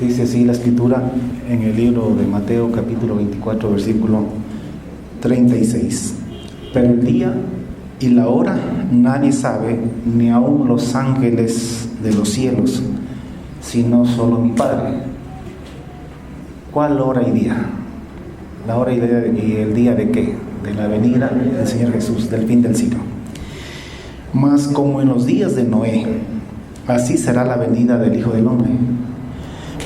Dice así la escritura en el libro de Mateo capítulo 24 versículo 36. Pero el día y la hora nadie sabe, ni aun los ángeles de los cielos, sino solo mi Padre. ¿Cuál hora y día? La hora y el día ¿de qué? De la venida del Señor Jesús, del fin del siglo. Mas como en los días de Noé, así será la venida del Hijo del Hombre.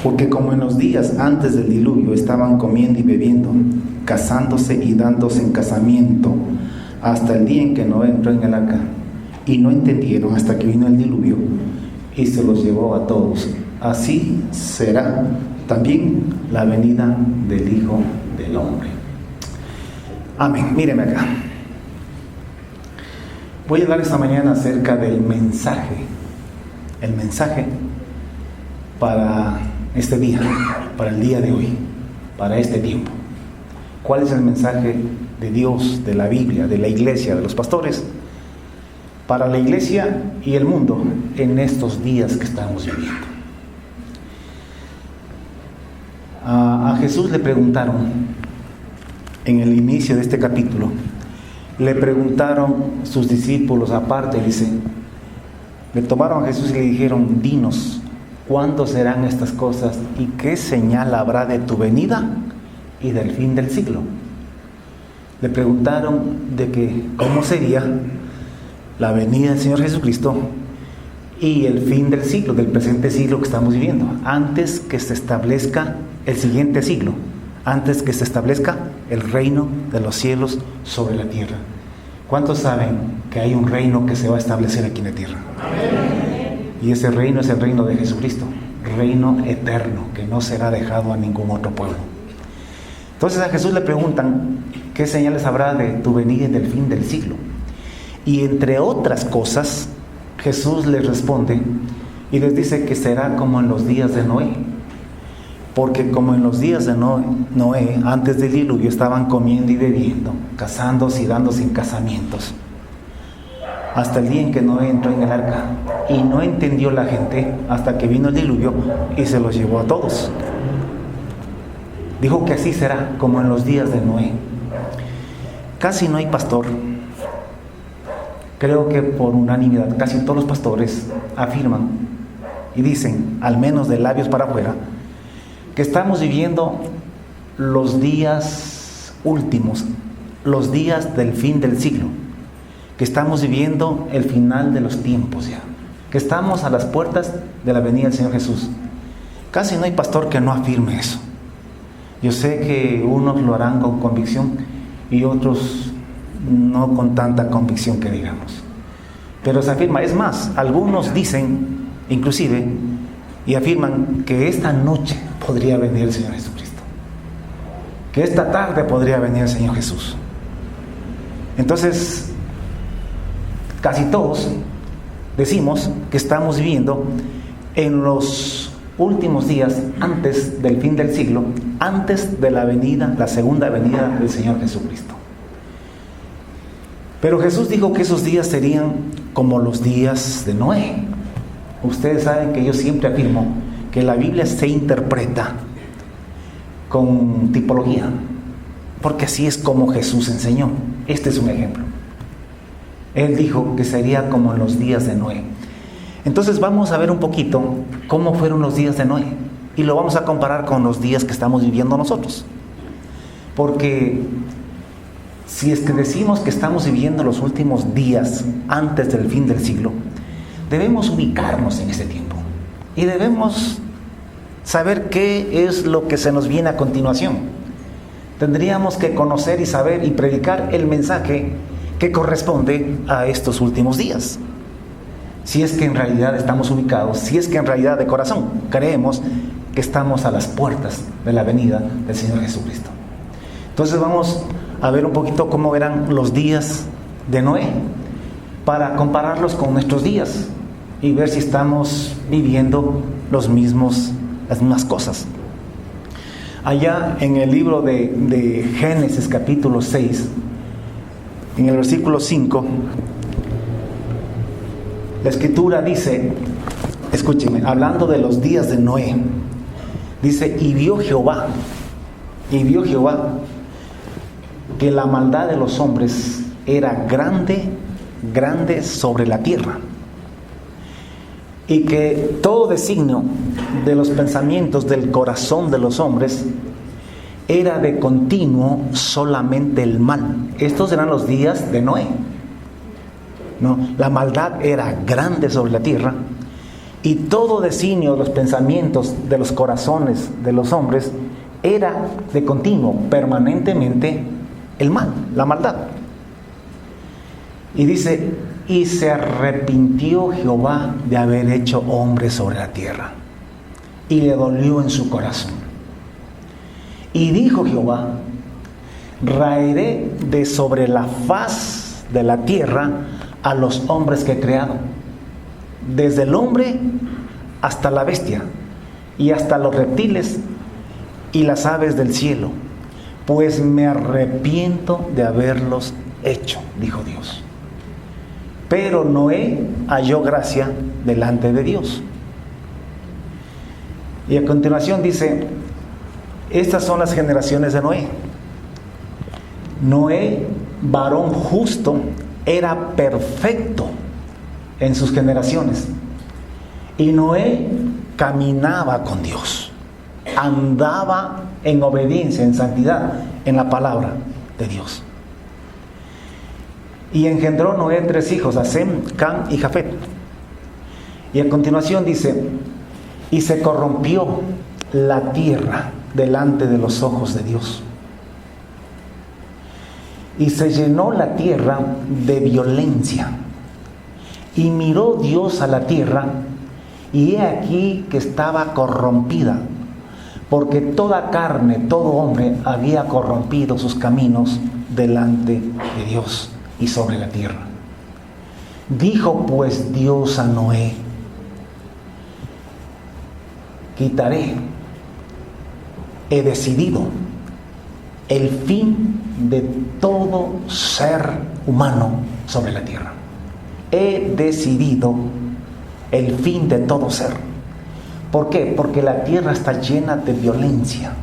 Porque como en los días antes del diluvio estaban comiendo y bebiendo, casándose y dándose en casamiento, hasta el día en que Noé entró en el arca, y no entendieron hasta que vino el diluvio y se los llevó a todos. Así será también la venida del Hijo del Hombre. Amén. Mírenme acá. Voy a hablar esta mañana acerca del mensaje. El mensaje para este día, para el día de hoy, para este tiempo. ¿Cuál es el mensaje de Dios, de la Biblia, de la iglesia, de los pastores, para la iglesia y el mundo en estos días que estamos viviendo? A Jesús le preguntaron, en el inicio de este capítulo, le preguntaron sus discípulos aparte, dice, le tomaron a Jesús y le dijeron: dinos, ¿cuándo serán estas cosas y qué señal habrá de tu venida y del fin del siglo? Le preguntaron de que cómo sería la venida del Señor Jesucristo y el fin del siglo, del presente siglo que estamos viviendo, antes que se establezca el siguiente siglo, antes que se establezca el reino de los cielos sobre la tierra. ¿Cuántos saben que hay un reino que se va a establecer aquí en la tierra? Amén. Y ese reino es el reino de Jesucristo, reino eterno, que no será dejado a ningún otro pueblo. Entonces a Jesús le preguntan: ¿qué señales habrá de tu venida y del fin del siglo? Y entre otras cosas, Jesús les responde y les dice que será como en los días de Noé. Porque como en los días de Noé, antes del diluvio, estaban comiendo y bebiendo, casándose y dándose en casamientos, hasta el día en que Noé entró en el arca, y no entendió la gente hasta que vino el diluvio y se los llevó a todos. Dijo que así será como en los días de Noé. Casi no hay pastor, creo que por unanimidad, casi todos los pastores afirman y dicen, al menos de labios para afuera, que estamos viviendo los días últimos, los días del fin del siglo, que estamos viviendo el final de los tiempos ya, que estamos a las puertas de la venida del Señor Jesús. Casi no hay pastor que no afirme eso. Yo sé que unos lo harán con convicción y otros no con tanta convicción que digamos, pero se afirma. Es más, algunos dicen inclusive y afirman que esta noche podría venir el Señor Jesucristo, que esta tarde podría venir el Señor Jesús. Entonces, casi todos decimos que estamos viviendo en los últimos días antes del fin del siglo, antes de la venida, la segunda venida del Señor Jesucristo. Pero Jesús dijo que esos días serían como los días de Noé. Ustedes saben que yo siempre afirmo que la Biblia se interpreta con tipología, porque así es como Jesús enseñó. Este es un ejemplo. Él dijo que sería como en los días de Noé. Entonces vamos a ver un poquito cómo fueron los días de Noé y lo vamos a comparar con los días que estamos viviendo nosotros. Porque si es que decimos que estamos viviendo los últimos días antes del fin del siglo, debemos ubicarnos en ese tiempo y debemos saber qué es lo que se nos viene a continuación. Tendríamos que conocer y saber y predicar el mensaje que corresponde a estos últimos días. Si es que en realidad estamos ubicados, si es que en realidad de corazón creemos que estamos a las puertas de la venida del Señor Jesucristo. Entonces vamos a ver un poquito cómo eran los días de Noé, para compararlos con nuestros días y ver si estamos viviendo las mismas cosas. Allá en el libro de Génesis capítulo 6, en el versículo 5, la escritura dice, escúchenme, hablando de los días de Noé, Dice, y vio Jehová que la maldad de los hombres era grande, grande sobre la tierra, y que todo designio de los pensamientos del corazón de los hombres era de continuo solamente el mal. Estos eran los días de Noé. No, la maldad era grande sobre la tierra, y todo designio de los pensamientos de los corazones de los hombres era de continuo, permanentemente el mal, la maldad. Y dice, y se arrepintió Jehová de haber hecho hombre sobre la tierra, y le dolió en su corazón. Y dijo Jehová, raeré de sobre la faz de la tierra a los hombres que he creado, desde el hombre hasta la bestia, y hasta los reptiles y las aves del cielo, pues me arrepiento de haberlos hecho, dijo Dios. Pero Noé halló gracia delante de Dios. Y a continuación dice, estas son las generaciones de Noé. Noé, varón justo, era perfecto en sus generaciones. Y Noé caminaba con Dios, andaba en obediencia, en santidad, en la palabra de Dios. Y engendró Noé 3 hijos, a Sem, Cam y Jafet. Y a continuación dice, y se corrompió la tierra delante de los ojos de Dios. Y se llenó la tierra de violencia. Y miró Dios a la tierra, y he aquí que estaba corrompida, porque toda carne, todo hombre había corrompido sus caminos delante de Dios y sobre la tierra. Dijo pues Dios a Noé, quitaré, he decidido, el fin de todo ser humano sobre la tierra. He decidido el fin de todo ser. ¿Por qué? Porque la tierra está llena de violencia.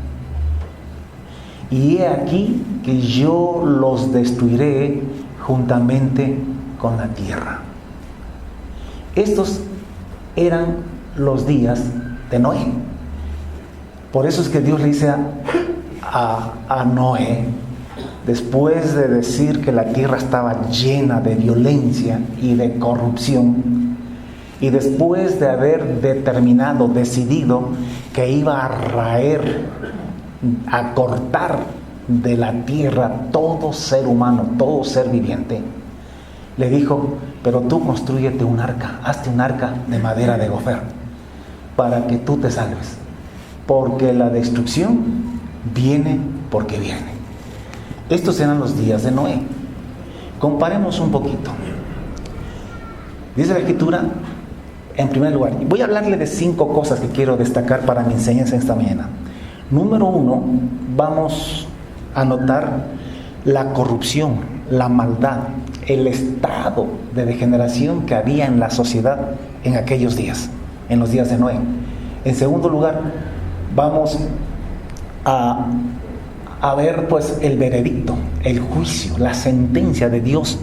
Y he aquí que yo los destruiré juntamente con la tierra. Estos eran los días de Noé. Por eso es que Dios le dice a Noé, después de decir que la tierra estaba llena de violencia y de corrupción, y después de haber determinado, decidido que iba a raer, a cortar de la tierra todo ser humano, todo ser viviente, le dijo, pero tú constrúyete un arca, hazte un arca de madera de gofer, para que tú te salves, porque la destrucción viene porque viene. Estos eran los días de Noé. Comparemos un poquito. Dice la Escritura, en primer lugar, voy a hablarle de 5 cosas que quiero destacar para mi enseñanza esta mañana. Número 1, vamos a notar la corrupción, la maldad, el estado de degeneración que había en la sociedad en aquellos días, en los días de Noé. En segundo lugar, vamos a ver pues el veredicto, el juicio, la sentencia de Dios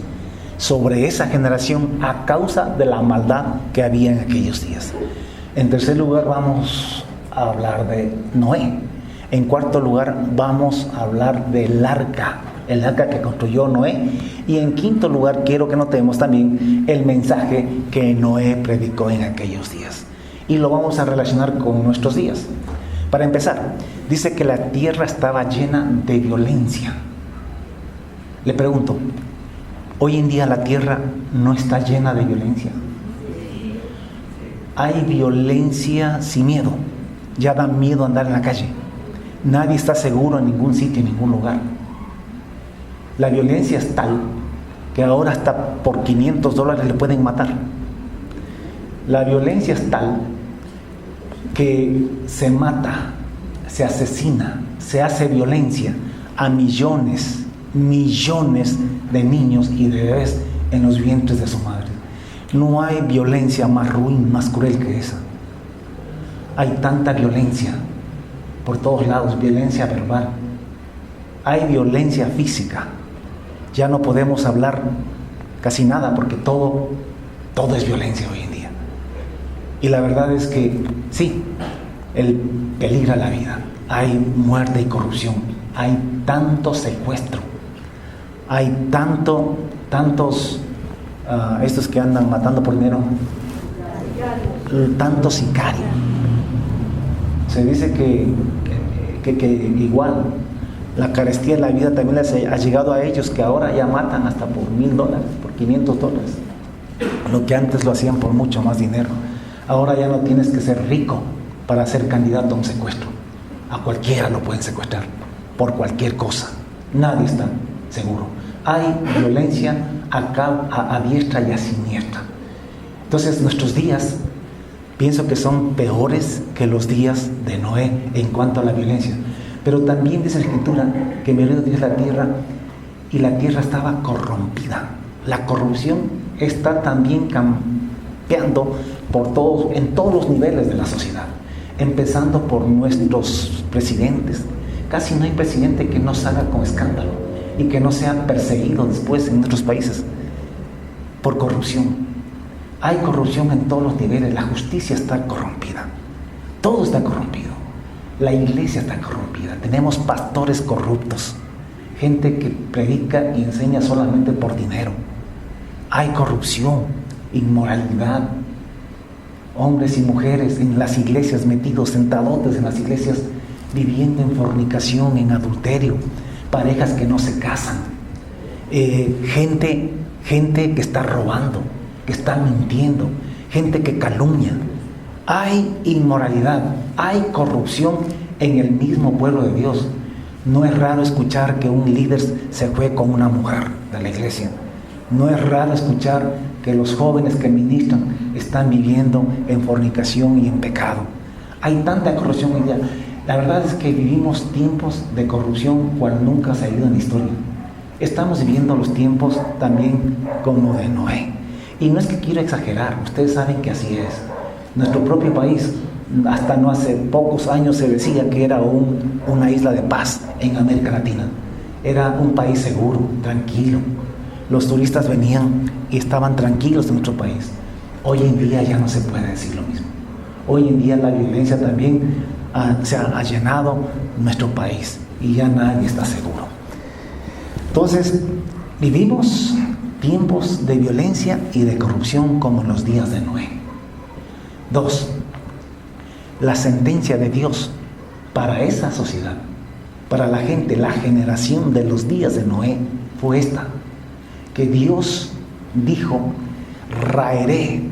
sobre esa generación a causa de la maldad que había en aquellos días. En tercer lugar, vamos a hablar de Noé. En cuarto lugar, vamos a hablar del arca, el arca que construyó Noé. Y en quinto lugar, quiero que notemos también el mensaje que Noé predicó en aquellos días. Y lo vamos a relacionar con nuestros días. Para empezar, dice que la tierra estaba llena de violencia. Le pregunto, ¿hoy en día la tierra no está llena de violencia? Hay violencia sin miedo. Ya da miedo andar en la calle. Nadie está seguro en ningún sitio, en ningún lugar. La violencia es tal que ahora hasta por $500 le pueden matar. La violencia es tal que se mata, se asesina, se hace violencia a millones de niños y de bebés en los vientres de su madre. No hay violencia más ruin, más cruel que esa. Hay tanta violencia por todos lados, violencia verbal. Hay violencia física. Ya no podemos hablar casi nada porque todo es violencia hoy en día. Y la verdad es que sí, peligra la vida. Hay muerte y corrupción. Hay tanto secuestro. Hay tantos estos que andan matando por dinero. Tanto sicario. Se dice que igual la carestía de la vida también les ha llegado a ellos, que ahora ya matan hasta por $1,000, por $500, lo que antes lo hacían por mucho más dinero. Ahora ya no tienes que ser rico para ser candidato a un secuestro. A cualquiera lo pueden secuestrar por cualquier cosa. Nadie está seguro. Hay violencia a diestra y a siniestra. Entonces nuestros días pienso que son peores que los días de Noé en cuanto a la violencia. Pero también dice la Escritura que miró Dios la tierra y la tierra estaba corrompida. La corrupción está también campeando en todos los niveles de la sociedad, empezando por nuestros presidentes. Casi no hay presidente que no salga con escándalo y que no sea perseguido después en nuestros países por corrupción. Hay corrupción en todos los niveles, la justicia está corrompida, todo está corrompido, la iglesia está corrompida, tenemos pastores corruptos, gente que predica y enseña solamente por dinero. Hay corrupción, inmoralidad, hombres y mujeres en las iglesias metidos, sentadotes en las iglesias, viviendo en fornicación, en adulterio, parejas que no se casan, gente que está robando, que está mintiendo, gente que calumnia. Hay inmoralidad, hay corrupción en el mismo pueblo de Dios. No es raro escuchar que un líder se fue con una mujer de la iglesia. No es raro escuchar que los jóvenes que ministran están viviendo en fornicación y en pecado. Hay tanta corrupción hoy día. La verdad es que vivimos tiempos de corrupción cual nunca se ha vivido en la historia. Estamos viviendo los tiempos también como de Noé. Y no es que quiero exagerar, ustedes saben que así es. Nuestro propio país, hasta no hace pocos años se decía que era una isla de paz en América Latina. Era un país seguro, tranquilo. Los turistas venían y estaban tranquilos en nuestro país. Hoy en día ya no se puede decir lo mismo. Hoy en día la violencia también se ha llenado nuestro país y ya nadie está seguro. Entonces, vivimos tiempos de violencia y de corrupción como en los días de Noé. 2. La sentencia de Dios para esa sociedad, para la gente, la generación de los días de Noé fue esta: que Dios dijo: raeré,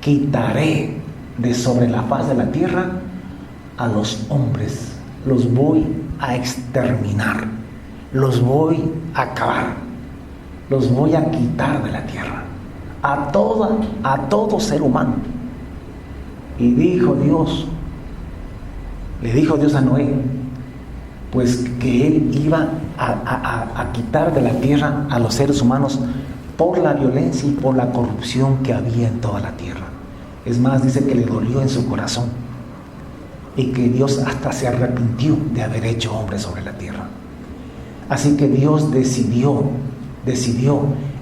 quitaré de sobre la faz de la tierra a los hombres, los voy a exterminar, los voy a acabar, los voy a quitar de la tierra, a todo ser humano. Y le dijo Dios a Noé, pues que él iba a quitar de la tierra a los seres humanos por la violencia y por la corrupción que había en toda la tierra. Es más, dice que le dolió en su corazón y que Dios hasta se arrepintió de haber hecho hombre sobre la tierra. Así que Dios decidió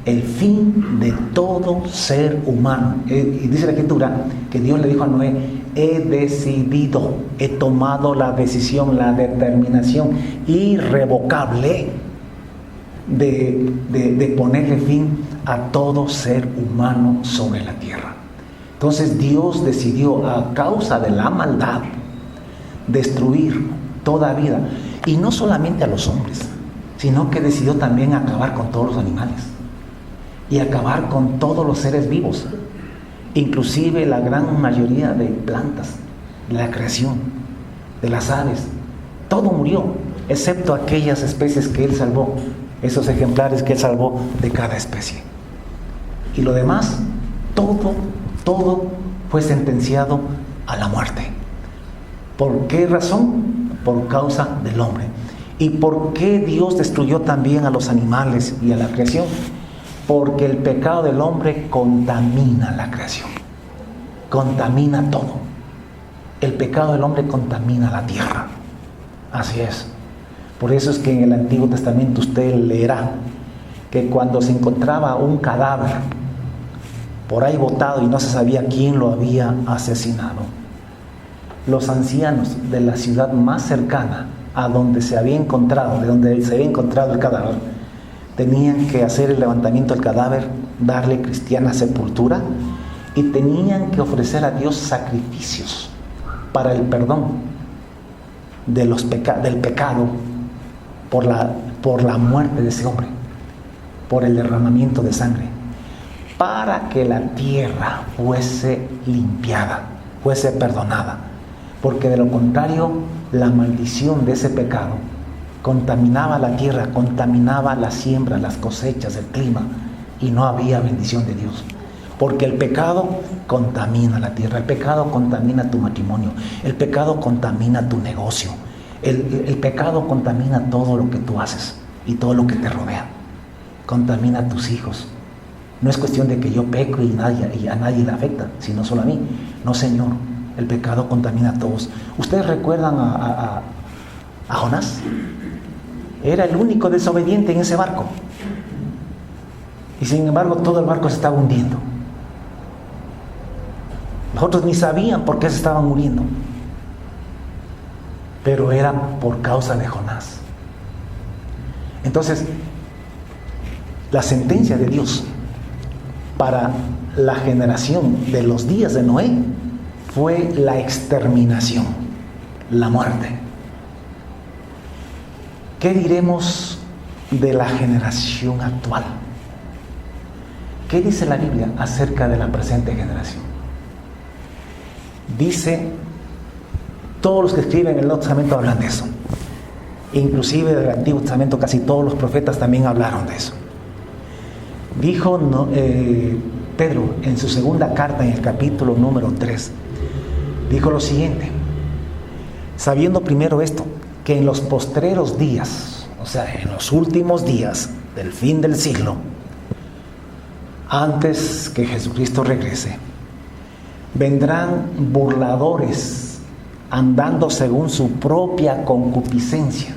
el fin de todo ser humano. Y dice la Escritura que Dios le dijo a Noé: he tomado la decisión, la determinación irrevocable de ponerle fin a todo ser humano sobre la tierra. Entonces Dios decidió, a causa de la maldad, destruir toda vida, y no solamente a los hombres, sino que decidió también acabar con todos los animales y acabar con todos los seres vivos, inclusive la gran mayoría de plantas, de la creación, de las aves. Todo murió, excepto aquellas especies que Él salvó, esos ejemplares que Él salvó de cada especie. Y lo demás, todo fue sentenciado a la muerte. ¿Por qué razón? Por causa del hombre. ¿Y por qué Dios destruyó también a los animales y a la creación? Porque el pecado del hombre contamina la creación, contamina todo. El pecado del hombre contamina la tierra. Así es. Por eso es que en el Antiguo Testamento usted leerá que cuando se encontraba un cadáver por ahí botado y no se sabía quién lo había asesinado, los ancianos de la ciudad más cercana a donde se había encontrado, de donde se había encontrado el cadáver, tenían que hacer el levantamiento del cadáver, darle cristiana sepultura y tenían que ofrecer a Dios sacrificios para el perdón de del pecado por la muerte de ese hombre, por el derramamiento de sangre, para que la tierra fuese limpiada, fuese perdonada, porque de lo contrario la maldición de ese pecado contaminaba la tierra, contaminaba la siembra, las cosechas, el clima, y no había bendición de Dios. Porque el pecado contamina la tierra, el pecado contamina tu matrimonio, el pecado contamina tu negocio, el pecado contamina todo lo que tú haces y todo lo que te rodea, contamina a tus hijos. No es cuestión de que yo peco y a nadie le afecta, sino solo a mí. No, Señor, el pecado contamina a todos. ¿Ustedes recuerdan a Jonás? Era el único desobediente en ese barco. Y sin embargo todo el barco se estaba hundiendo. Los otros ni sabían por qué se estaban muriendo. Pero era por causa de Jonás. Entonces, la sentencia de Dios para la generación de los días de Noé fue la exterminación, la muerte. ¿Qué diremos de la generación actual? ¿Qué dice la Biblia acerca de la presente generación? Dice, todos los que escriben el Nuevo Testamento hablan de eso. Inclusive del Antiguo Testamento casi todos los profetas también hablaron de eso. Dijo Pedro en su segunda carta, en el capítulo número 3, dijo lo siguiente: sabiendo primero esto, que en los postreros días, o sea, en los últimos días del fin del siglo, antes que Jesucristo regrese, vendrán burladores andando según su propia concupiscencia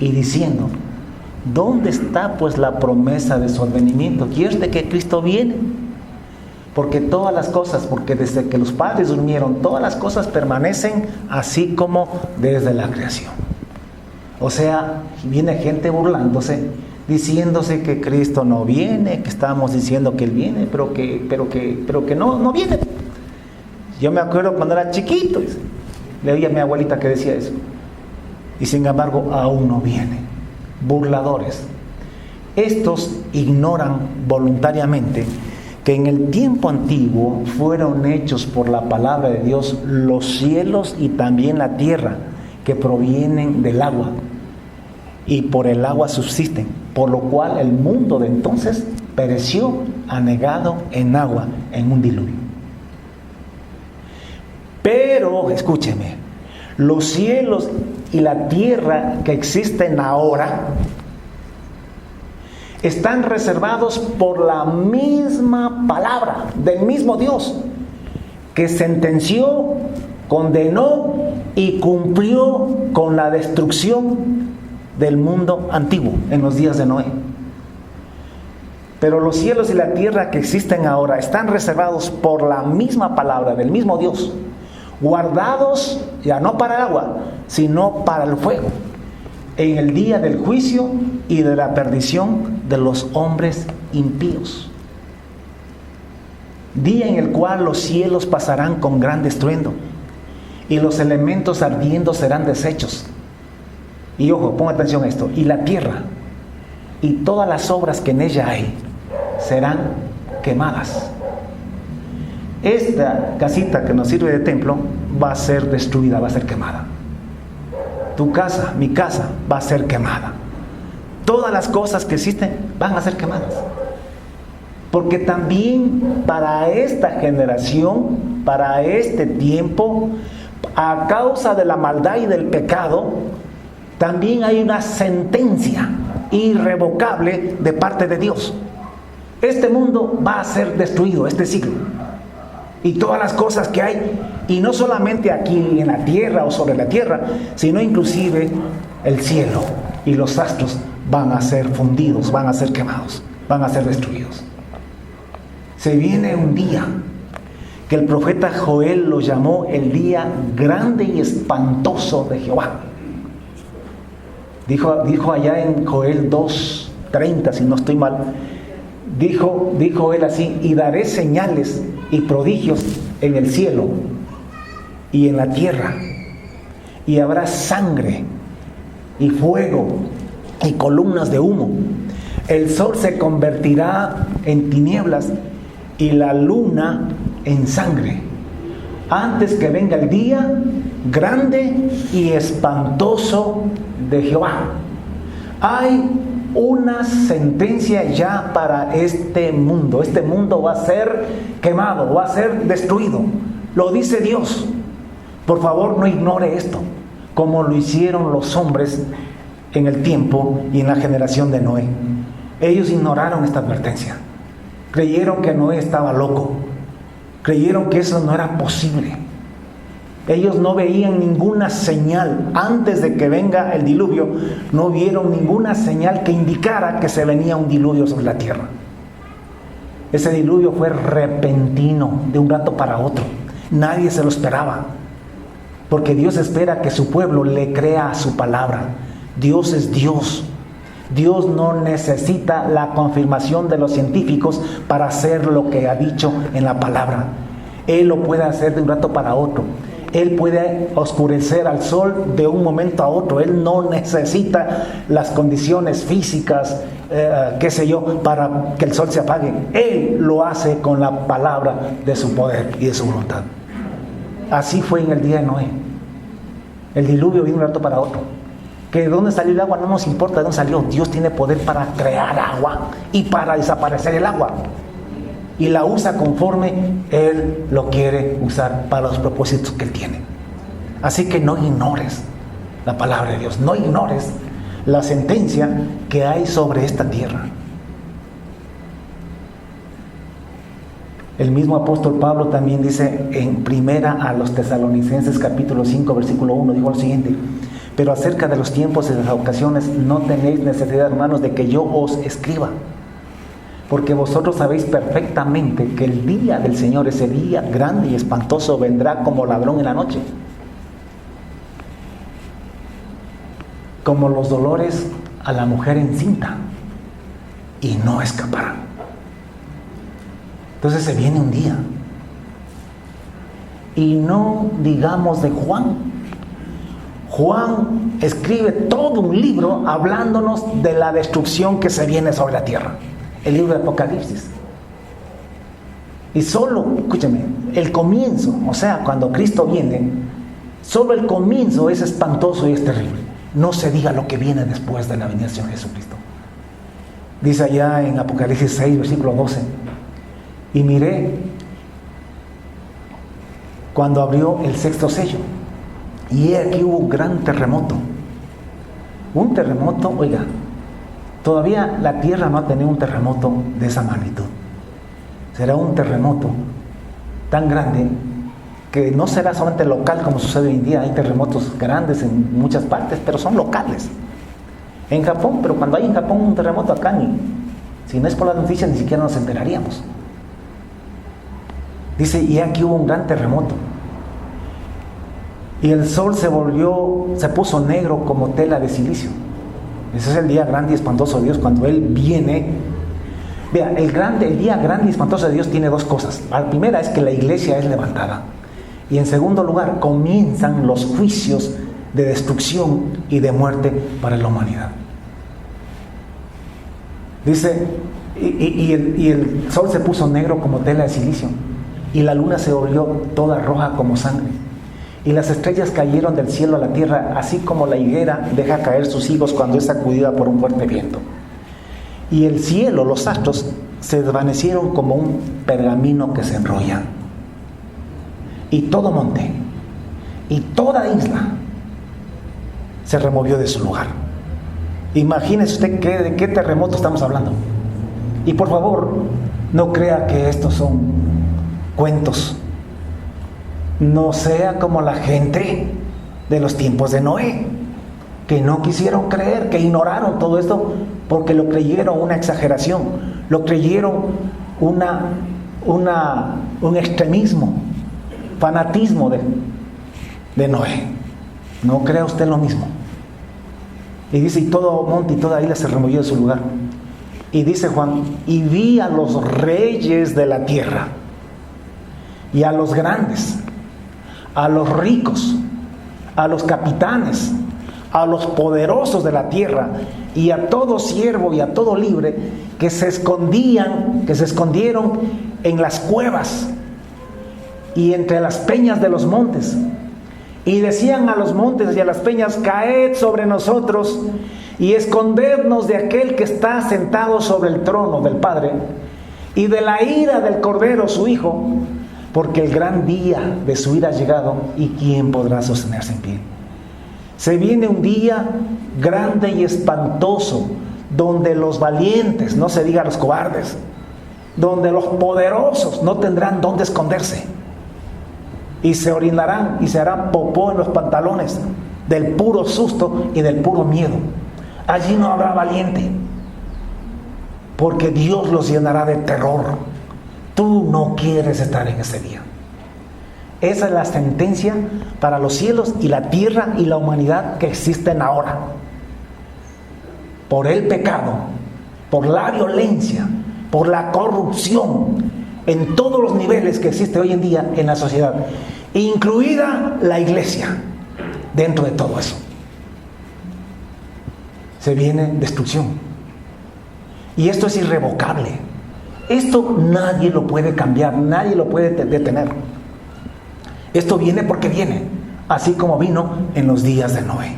y diciendo: ¿dónde está pues la promesa de su advenimiento? ¿Quiere usted que Cristo viene? Porque todas las cosas, porque desde que los padres durmieron, todas las cosas permanecen así como desde la creación. O sea, viene gente burlándose, diciéndose que Cristo no viene, que estamos diciendo que Él viene, pero que no viene. Yo me acuerdo cuando era chiquito, le oía a mi abuelita que decía eso. Y sin embargo, aún no viene. Burladores. Estos ignoran voluntariamente que en el tiempo antiguo fueron hechos por la palabra de Dios los cielos y también la tierra, que provienen del agua, y por el agua subsisten, por lo cual el mundo de entonces pereció anegado en agua, en un diluvio. Pero, escúcheme, los cielos y la tierra que existen ahora están reservados por la misma palabra del mismo Dios, que sentenció, condenó y cumplió con la destrucción del mundo antiguo en los días de Noé. Pero los cielos y la tierra que existen ahora están reservados por la misma palabra del mismo Dios, guardados ya no para el agua, sino para el fuego, en el día del juicio y de la perdición de los hombres impíos. Día en el cual los cielos pasarán con gran estruendo y los elementos ardiendo serán deshechos. Y ojo, ponga atención a esto: y la tierra y todas las obras que en ella hay serán quemadas. Esta casita que nos sirve de templo va a ser destruida, va a ser quemada. Tu casa, mi casa, va a ser quemada. Todas las cosas que existen van a ser quemadas. Porque también para esta generación, para este tiempo, a causa de la maldad y del pecado, también hay una sentencia irrevocable de parte de Dios. Este mundo va a ser destruido, este siglo. y todas las cosas que hay, y no solamente aquí en la tierra o sobre la tierra, sino inclusive el cielo y los astros van a ser fundidos, van a ser quemados, van a ser destruidos. Se viene un día que el profeta Joel lo llamó el día grande y espantoso de Jehová. Dijo allá en Joel 2:30, si no estoy mal, dijo él así: y daré señales y prodigios en el cielo y en la tierra, y habrá sangre y fuego y columnas de humo. El sol se convertirá en tinieblas y la luna en sangre, antes que venga el día grande y espantoso de Jehová. Hay una sentencia ya para este mundo. Este mundo va a ser quemado, va a ser destruido. Lo dice Dios. Por favor, no ignore esto, como lo hicieron los hombres en el tiempo y en la generación de Noé. Ellos ignoraron esta advertencia. Creyeron que Noé estaba loco. Creyeron que eso no era posible. Ellos no veían ninguna señal. Antes de que venga el diluvio, no vieron ninguna señal que indicara que se venía un diluvio sobre la tierra. Ese diluvio fue repentino, de un rato para otro. Nadie se lo esperaba, porque Dios espera que su pueblo le crea a su palabra. Dios es Dios. Dios no necesita la confirmación de los científicos para hacer lo que ha dicho en la palabra. Él lo puede hacer de un rato para otro. Él puede oscurecer al sol de un momento a otro. Él no necesita las condiciones físicas, para que el sol se apague. Él lo hace con la palabra de su poder y de su voluntad. Así fue en el día de Noé. El diluvio vino de un rato para otro. Que de dónde salió el agua no nos importa de dónde salió. Dios tiene poder para crear agua y para desaparecer el agua. Y la usa conforme Él lo quiere usar para los propósitos que Él tiene. Así que no ignores la palabra de Dios. No ignores la sentencia que hay sobre esta tierra. El mismo apóstol Pablo también dice en primera a los Tesalonicenses capítulo 5 versículo 1, dijo lo siguiente: pero acerca de los tiempos y de las ocasiones no tenéis necesidad, hermanos, de que yo os escriba, porque vosotros sabéis perfectamente que el día del Señor, ese día grande y espantoso, vendrá como ladrón en la noche, como los dolores a la mujer encinta, y no escapará. Entonces se viene un día, y no digamos de Juan. Juan escribe todo un libro hablándonos de la destrucción que se viene sobre la tierra. El libro de Apocalipsis. Y solo, escúcheme, el comienzo, o sea, cuando Cristo viene, solo el comienzo es espantoso y es terrible. No se diga lo que viene después de la venida del Señor Jesucristo. Dice allá en Apocalipsis 6, versículo 12: y miré cuando abrió el sexto sello, y aquí hubo un gran terremoto. Un terremoto, oiga, todavía la tierra no ha tenido un terremoto de esa magnitud. Será un terremoto tan grande que no será solamente local como sucede hoy en día. Hay terremotos grandes en muchas partes, pero son locales. En Japón, pero cuando hay en Japón un terremoto acá, si no es por las noticias, ni siquiera nos enteraríamos. Dice, y aquí hubo un gran terremoto. Y el sol se puso negro como tela de silicio. Ese es el día grande y espantoso de Dios, cuando Él viene. Vea, el día grande y espantoso de Dios tiene dos cosas. La primera es que la iglesia es levantada. Y en segundo lugar, comienzan los juicios de destrucción y de muerte para la humanidad. Dice, y el sol se puso negro como tela de silicio, y la luna se volvió toda roja como sangre, y las estrellas cayeron del cielo a la tierra, así como la higuera deja caer sus higos cuando es sacudida por un fuerte viento. Y el cielo, los astros, se desvanecieron como un pergamino que se enrolla. Y todo monte y toda isla se removió de su lugar. Imagínese usted de qué terremoto estamos hablando. Y por favor, no crea que estos son cuentos no sea como la gente de los tiempos de Noé, que no quisieron creer, que ignoraron todo esto porque lo creyeron una exageración, lo creyeron un extremismo, fanatismo de Noé. No crea usted lo mismo. Y dice, y todo monte y toda isla se removió de su lugar. Y dice Juan, y vi a los reyes de la tierra, y a los grandes, a los ricos, a los capitanes, a los poderosos de la tierra, y a todo siervo y a todo libre, que se escondieron en las cuevas y entre las peñas de los montes. Y decían a los montes y a las peñas, caed sobre nosotros y escondednos de aquel que está sentado sobre el trono del Padre y de la ira del Cordero su Hijo, porque el gran día de su ira ha llegado, y ¿quién podrá sostenerse en pie? Se viene un día grande y espantoso, donde los valientes, no se diga los cobardes, donde los poderosos no tendrán dónde esconderse, y se orinarán y se harán popó en los pantalones del puro susto y del puro miedo. Allí no habrá valiente, porque Dios los llenará de terror. Tú no quieres estar en ese día. Esa es la sentencia para los cielos y la tierra y la humanidad que existen ahora. Por el pecado, por la violencia, por la corrupción, en todos los niveles que existe hoy en día en la sociedad, incluida la iglesia. Dentro de todo eso se viene destrucción, y esto es irrevocable. Esto nadie lo puede cambiar, nadie lo puede detener. Esto viene porque viene, así como vino en los días de Noé.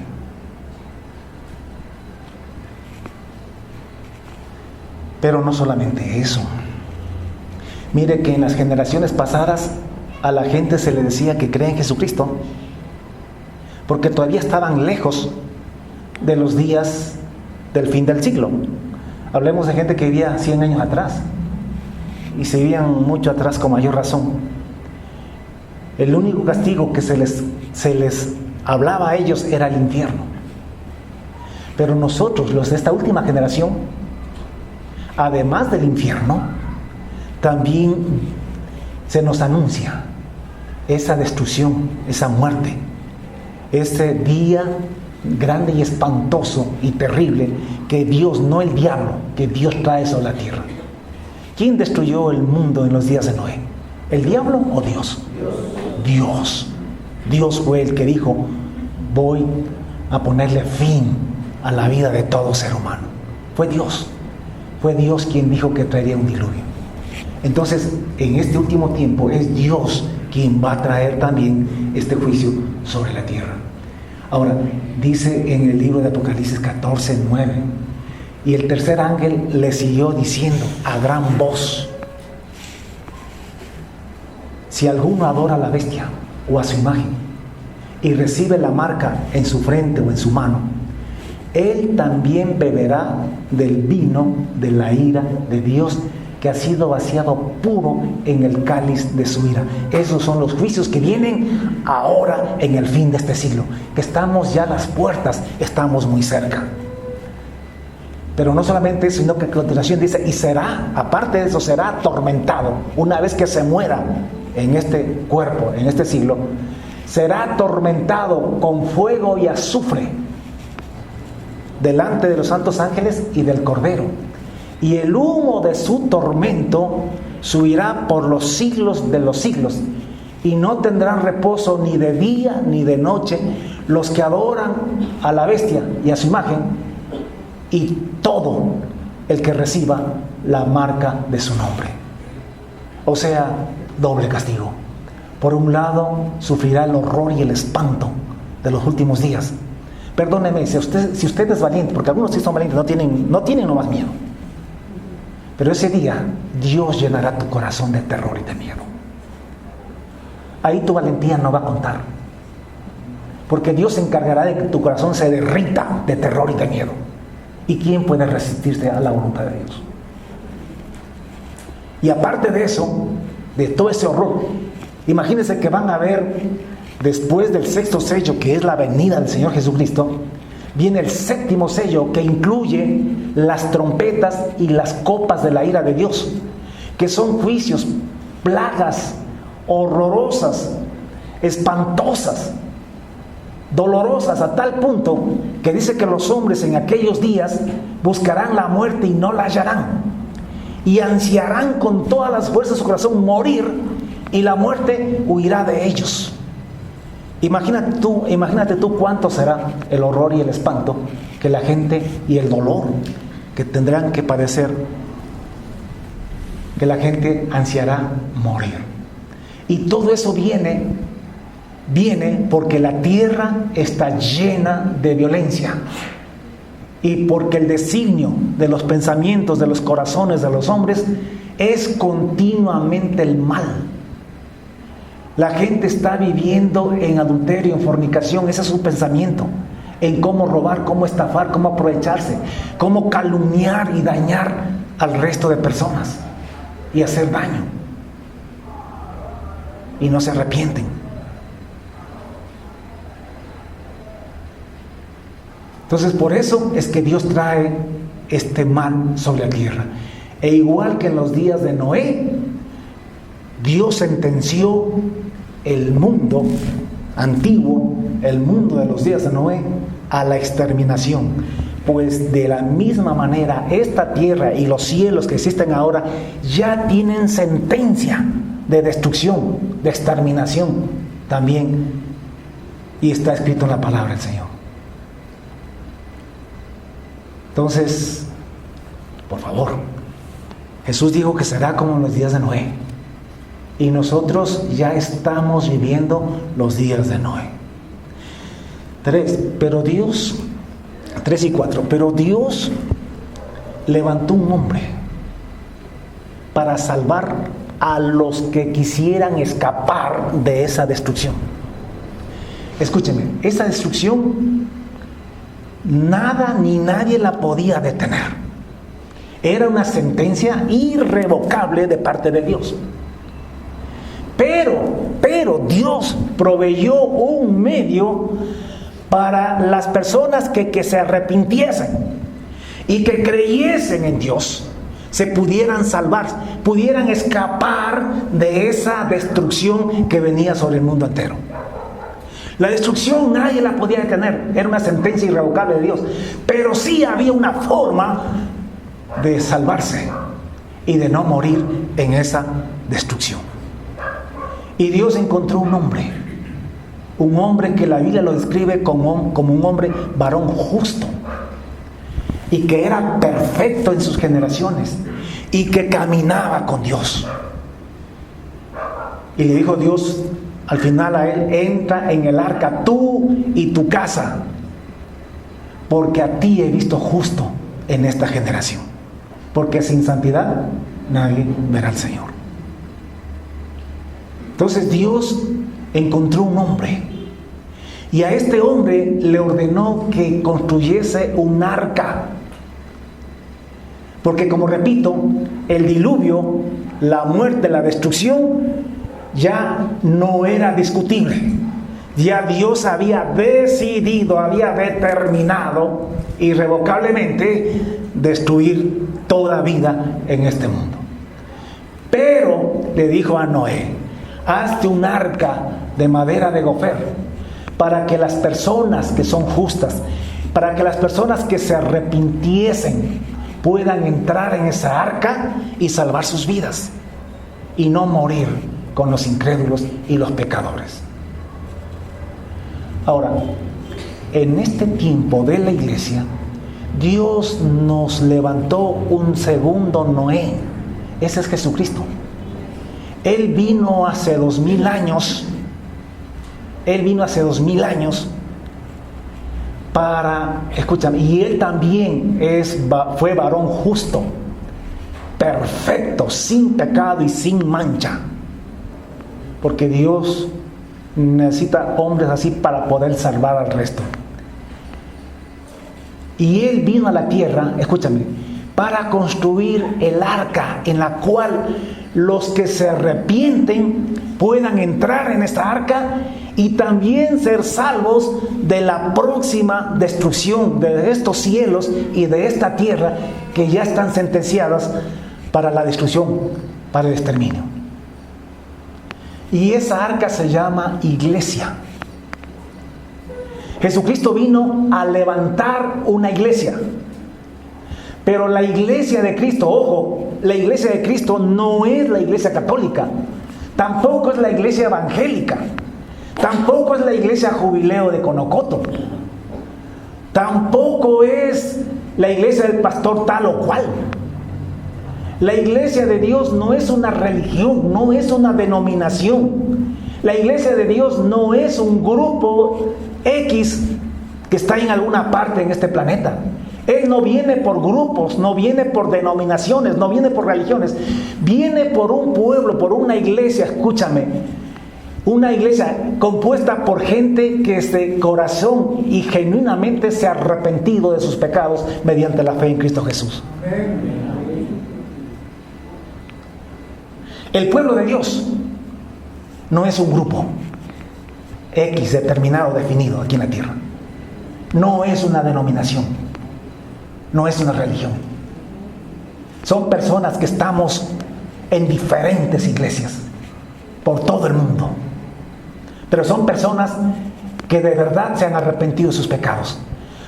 Pero no solamente eso. Mire que en las generaciones pasadas a la gente se le decía que cree en Jesucristo, porque todavía estaban lejos de los días del fin del siglo. Hablemos de gente que vivía 100 años atrás, y se vivían mucho atrás con mayor razón. El único castigo que se les hablaba a ellos era el infierno. Pero nosotros, los de esta última generación, además del infierno, también se nos anuncia esa destrucción, esa muerte, ese día grande y espantoso y terrible que Dios, no el diablo, que Dios trae sobre la tierra. ¿Quién destruyó el mundo en los días de Noé? ¿El diablo o Dios? Dios. Dios fue el que dijo, voy a ponerle fin a la vida de todo ser humano. Fue Dios. Fue Dios quien dijo que traería un diluvio. Entonces, en este último tiempo es Dios quien va a traer también este juicio sobre la tierra. Ahora, dice en el libro de Apocalipsis 14:9, y el tercer ángel le siguió diciendo a gran voz, si alguno adora a la bestia o a su imagen y recibe la marca en su frente o en su mano, él también beberá del vino de la ira de Dios, que ha sido vaciado puro en el cáliz de su ira. Esos son los juicios que vienen ahora en el fin de este siglo, que estamos ya a las puertas, estamos muy cerca. Pero no solamente eso, sino que a continuación dice, y será, aparte de eso, será atormentado. Una vez que se muera en este cuerpo, en este siglo, será atormentado con fuego y azufre delante de los santos ángeles y del Cordero. Y el humo de su tormento subirá por los siglos de los siglos, y no tendrán reposo ni de día ni de noche los que adoran a la bestia y a su imagen, y todo el que reciba la marca de su nombre. O sea, doble castigo. Por un lado, sufrirá el horror y el espanto de los últimos días. Perdóneme, si usted es valiente, porque algunos sí son valientes, no tienen nomás miedo. Pero ese día, Dios llenará tu corazón de terror y de miedo. Ahí tu valentía no va a contar, porque Dios se encargará de que tu corazón se derrita de terror y de miedo. ¿Y quién puede resistirse a la voluntad de Dios? Y aparte de eso, de todo ese horror, Imagínense que van a ver, después del sexto sello, que es la venida del Señor Jesucristo, viene el séptimo sello, que incluye las trompetas y las copas de la ira de Dios, que son juicios, plagas horrorosas, espantosas, dolorosas, a tal punto que dice que los hombres en aquellos días buscarán la muerte y no la hallarán, y ansiarán con todas las fuerzas de su corazón morir, y la muerte huirá de ellos. Imagínate tú cuánto será el horror y el espanto que la gente, y el dolor que tendrán que padecer, que la gente ansiará morir. Y todo eso viene porque la tierra está llena de violencia, y porque el designio de los pensamientos de los corazones de los hombres es continuamente el mal. La gente está viviendo en adulterio, en fornicación, ese es su pensamiento, en cómo robar, cómo estafar, cómo aprovecharse, cómo calumniar y dañar al resto de personas y hacer daño. Y no se arrepienten. Entonces, por eso es que Dios trae este mal sobre la tierra. E igual que en los días de Noé, Dios sentenció el mundo antiguo, el mundo de los días de Noé, a la exterminación. Pues de la misma manera, esta tierra y los cielos que existen ahora ya tienen sentencia de destrucción, de exterminación también. Y está escrito en la palabra del Señor. Entonces, por favor, Jesús dijo que será como en los días de Noé. Y nosotros ya estamos viviendo los días de Noé. 3 y 4. Pero Dios levantó un hombre para salvar a los que quisieran escapar de esa destrucción. Escúcheme, esa destrucción nada ni nadie la podía detener. Era una sentencia irrevocable de parte de Dios. Pero Dios proveyó un medio para las personas que se arrepintiesen y que creyesen en Dios, se pudieran salvar, pudieran escapar de esa destrucción que venía sobre el mundo entero. La destrucción nadie la podía detener, era una sentencia irrevocable de Dios, pero sí había una forma de salvarse y de no morir en esa destrucción. Y Dios encontró un hombre que la Biblia lo describe como un hombre varón justo, y que era perfecto en sus generaciones, y que caminaba con Dios. Y le dijo Dios al final a él: entra en el arca tú y tu casa, porque a ti he visto justo en esta generación, porque sin santidad nadie verá al Señor. Entonces Dios encontró un hombre, y a este hombre le ordenó que construyese un arca, porque, como repito, el diluvio, la muerte, la destrucción ya no era discutible. Ya Dios había decidido, había determinado irrevocablemente destruir toda vida en este mundo. Pero le dijo a Noé: hazte un arca de madera de gofer, para que las personas que son justas, para que las personas que se arrepintiesen puedan entrar en esa arca y salvar sus vidas, y no morir con los incrédulos y los pecadores. Ahora, en este tiempo de la iglesia, Dios nos levantó un segundo Noé. Ese es Jesucristo. Él vino hace 2000 años. Escúchame, y él también fue varón justo, perfecto, sin pecado y sin mancha. Porque Dios necesita hombres así para poder salvar al resto. Y él vino a la tierra, escúchame, para construir el arca en la cual los que se arrepienten puedan entrar en esta arca y también ser salvos de la próxima destrucción de estos cielos y de esta tierra que ya están sentenciadas para la destrucción, para el exterminio. Y esa arca se llama iglesia. Jesucristo vino a levantar una iglesia. Pero la iglesia de Cristo, ojo, la iglesia de Cristo no es la iglesia católica. Tampoco es la iglesia evangélica. Tampoco es la iglesia Jubileo de Conocoto. Tampoco es la iglesia del pastor tal o cual. La iglesia de Dios no es una religión, no es una denominación. La iglesia de Dios no es un grupo X que está en alguna parte en este planeta. Él no viene por grupos, no viene por denominaciones, no viene por religiones. Viene por un pueblo, por una iglesia, escúchame. Una iglesia compuesta por gente que de corazón y genuinamente se ha arrepentido de sus pecados mediante la fe en Cristo Jesús. El pueblo de Dios no es un grupo X determinado, definido aquí en la tierra. No es una denominación. No es una religión. Son personas que estamos en diferentes iglesias por todo el mundo. Pero son personas que de verdad se han arrepentido de sus pecados.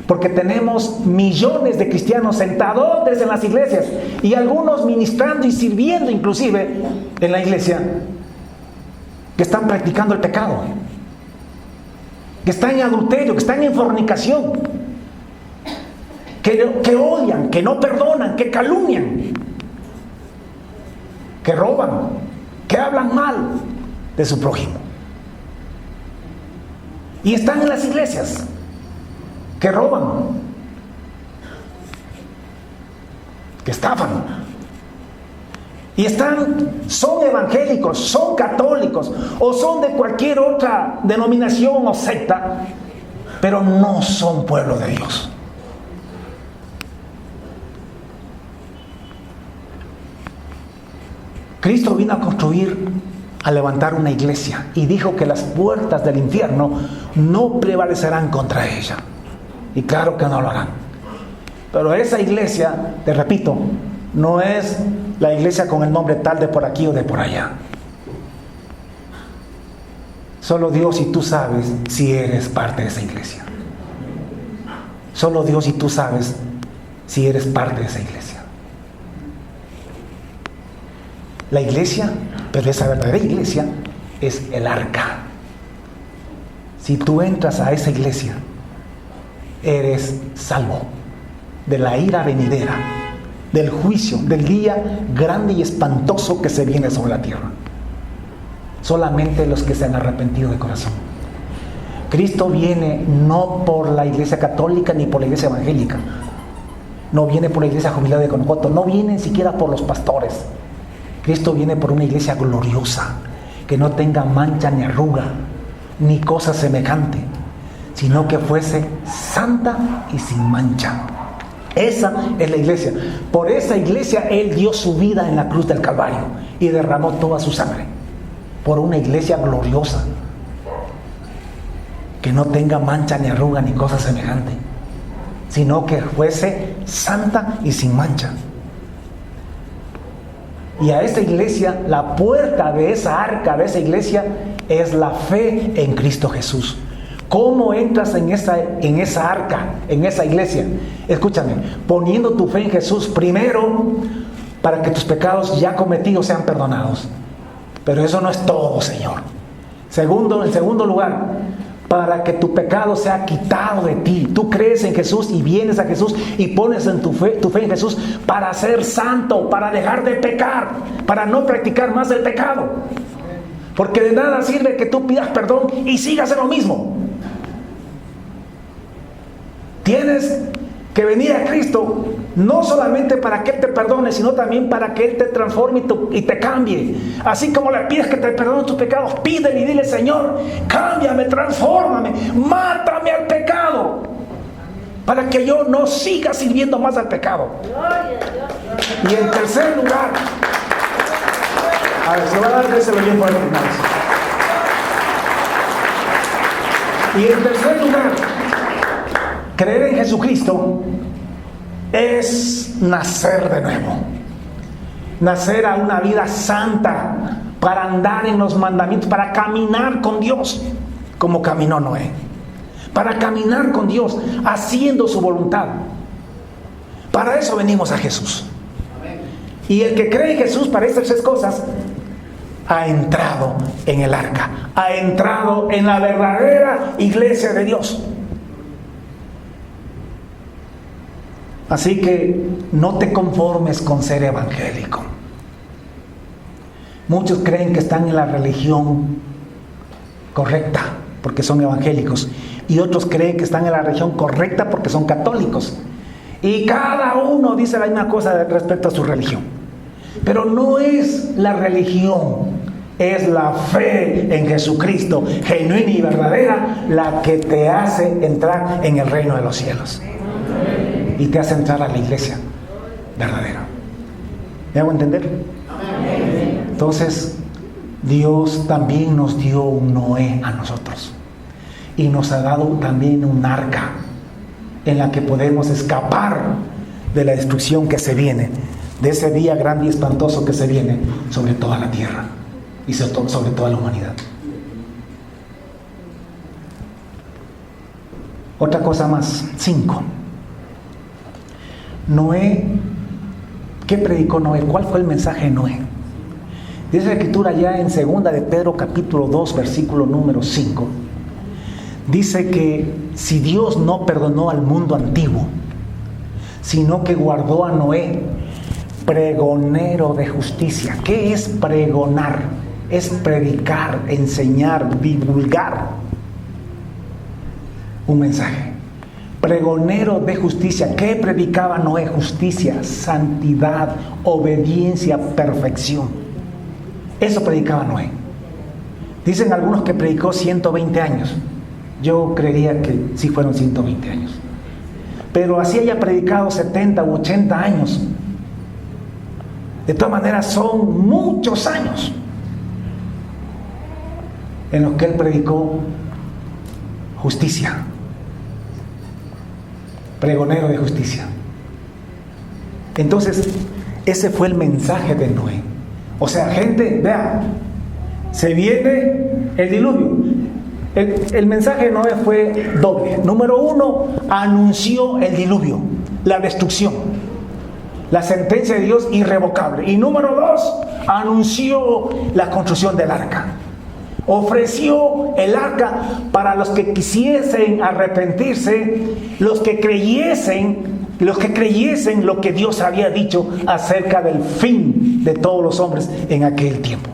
Porque tenemos millones de cristianos sentados en las iglesias y algunos ministrando y sirviendo inclusive en la iglesia que están practicando el pecado, que están en adulterio, que están en fornicación, que odian, que no perdonan, que calumnian, que roban, que hablan mal de su prójimo. Y están en las iglesias que roban, que estafan. Y son evangélicos, son católicos o son de cualquier otra denominación o secta, pero no son pueblo de Dios. Cristo vino a construir, a levantar una iglesia y dijo que las puertas del infierno no prevalecerán contra ella. Y claro que no lo harán. Pero esa iglesia, te repito, no es la iglesia con el nombre tal de por aquí o de por allá. Solo Dios y tú sabes si eres parte de esa iglesia. Solo Dios y tú sabes si eres parte de esa iglesia. La iglesia, pero esa verdadera iglesia, es el arca. Si tú entras a esa iglesia, eres salvo de la ira venidera, del juicio, del día grande y espantoso que se viene sobre la tierra. Solamente los que se han arrepentido de corazón. Cristo viene no por la iglesia católica ni por la iglesia evangélica. No viene por la iglesia Jubileo de Conocoto. No viene ni siquiera por los pastores. Cristo viene por una iglesia gloriosa, que no tenga mancha ni arruga, ni cosa semejante, sino que fuese santa y sin mancha. Esa es la iglesia. Por esa iglesia Él dio su vida en la cruz del Calvario y derramó toda su sangre. Por una iglesia gloriosa, que no tenga mancha ni arruga ni cosa semejante, sino que fuese santa y sin mancha. Y a esa iglesia, la puerta de esa arca, de esa iglesia, es la fe en Cristo Jesús. ¿Cómo entras en esa arca, en esa iglesia? Escúchame, poniendo tu fe en Jesús primero, para que tus pecados ya cometidos sean perdonados. Pero eso no es todo, Señor. En segundo lugar, para que tu pecado sea quitado de ti. Tú crees en Jesús y vienes a Jesús y pones en tu fe en Jesús para ser santo, para dejar de pecar, para no practicar más el pecado. Porque de nada sirve que tú pidas perdón y sigas en lo mismo. Tienes que venir a Cristo no solamente para que Él te perdone, sino también para que Él te transforme y te cambie. Así como le pides que te perdone tus pecados, pídele y dile: Señor, cámbiame, transfórmame, mátame al pecado, para que yo no siga sirviendo más al pecado. Y en tercer lugar, A ver, se va a dar, déselo bien por el final. Y en tercer lugar, creer en Jesucristo es nacer de nuevo. Nacer a una vida santa, para andar en los mandamientos, para caminar con Dios, como caminó Noé. Para caminar con Dios, haciendo su voluntad. Para eso venimos a Jesús. Y el que cree en Jesús para estas tres cosas, ha entrado en el arca, ha entrado en la verdadera iglesia de Dios. Así que no te conformes con ser evangélico. Muchos creen que están en la religión correcta porque son evangélicos, y otros creen que están en la religión correcta porque son católicos, y cada uno dice la misma cosa respecto a su religión. Pero no es la religión, es la fe en Jesucristo genuina y verdadera la que te hace entrar en el reino de los cielos y te hace entrar a la iglesia verdadera. ¿Me hago entender? Entonces, Dios también nos dio un Noé a nosotros, y nos ha dado también un arca en la que podemos escapar de la destrucción que se viene, de ese día grande y espantoso que se viene sobre toda la tierra y sobre toda la humanidad. Otra cosa más, 5. Noé, ¿qué predicó Noé? ¿Cuál fue el mensaje de Noé? Dice la Escritura ya en 2 de Pedro capítulo 2 versículo número 5. Dice que si Dios no perdonó al mundo antiguo, sino que guardó a Noé, pregonero de justicia. ¿Qué es pregonar? Es predicar, enseñar, divulgar un mensaje. Pregonero de justicia. ¿Qué predicaba Noé? Justicia, santidad, obediencia, perfección. Eso predicaba Noé. Dicen algunos que predicó 120 años. Yo creería que sí fueron 120 años. Pero así haya predicado 70 u 80 años, de todas maneras son muchos años en los que él predicó justicia. Pregonero de justicia. Entonces, ese fue el mensaje de Noé. O sea, gente, vean, se viene el diluvio. El mensaje de Noé fue doble. Número 1, anunció el diluvio, la destrucción, la sentencia de Dios irrevocable. Y número 2, anunció la construcción del arca. Ofreció el arca para los que quisiesen arrepentirse, los que creyesen lo que Dios había dicho acerca del fin de todos los hombres en aquel tiempo.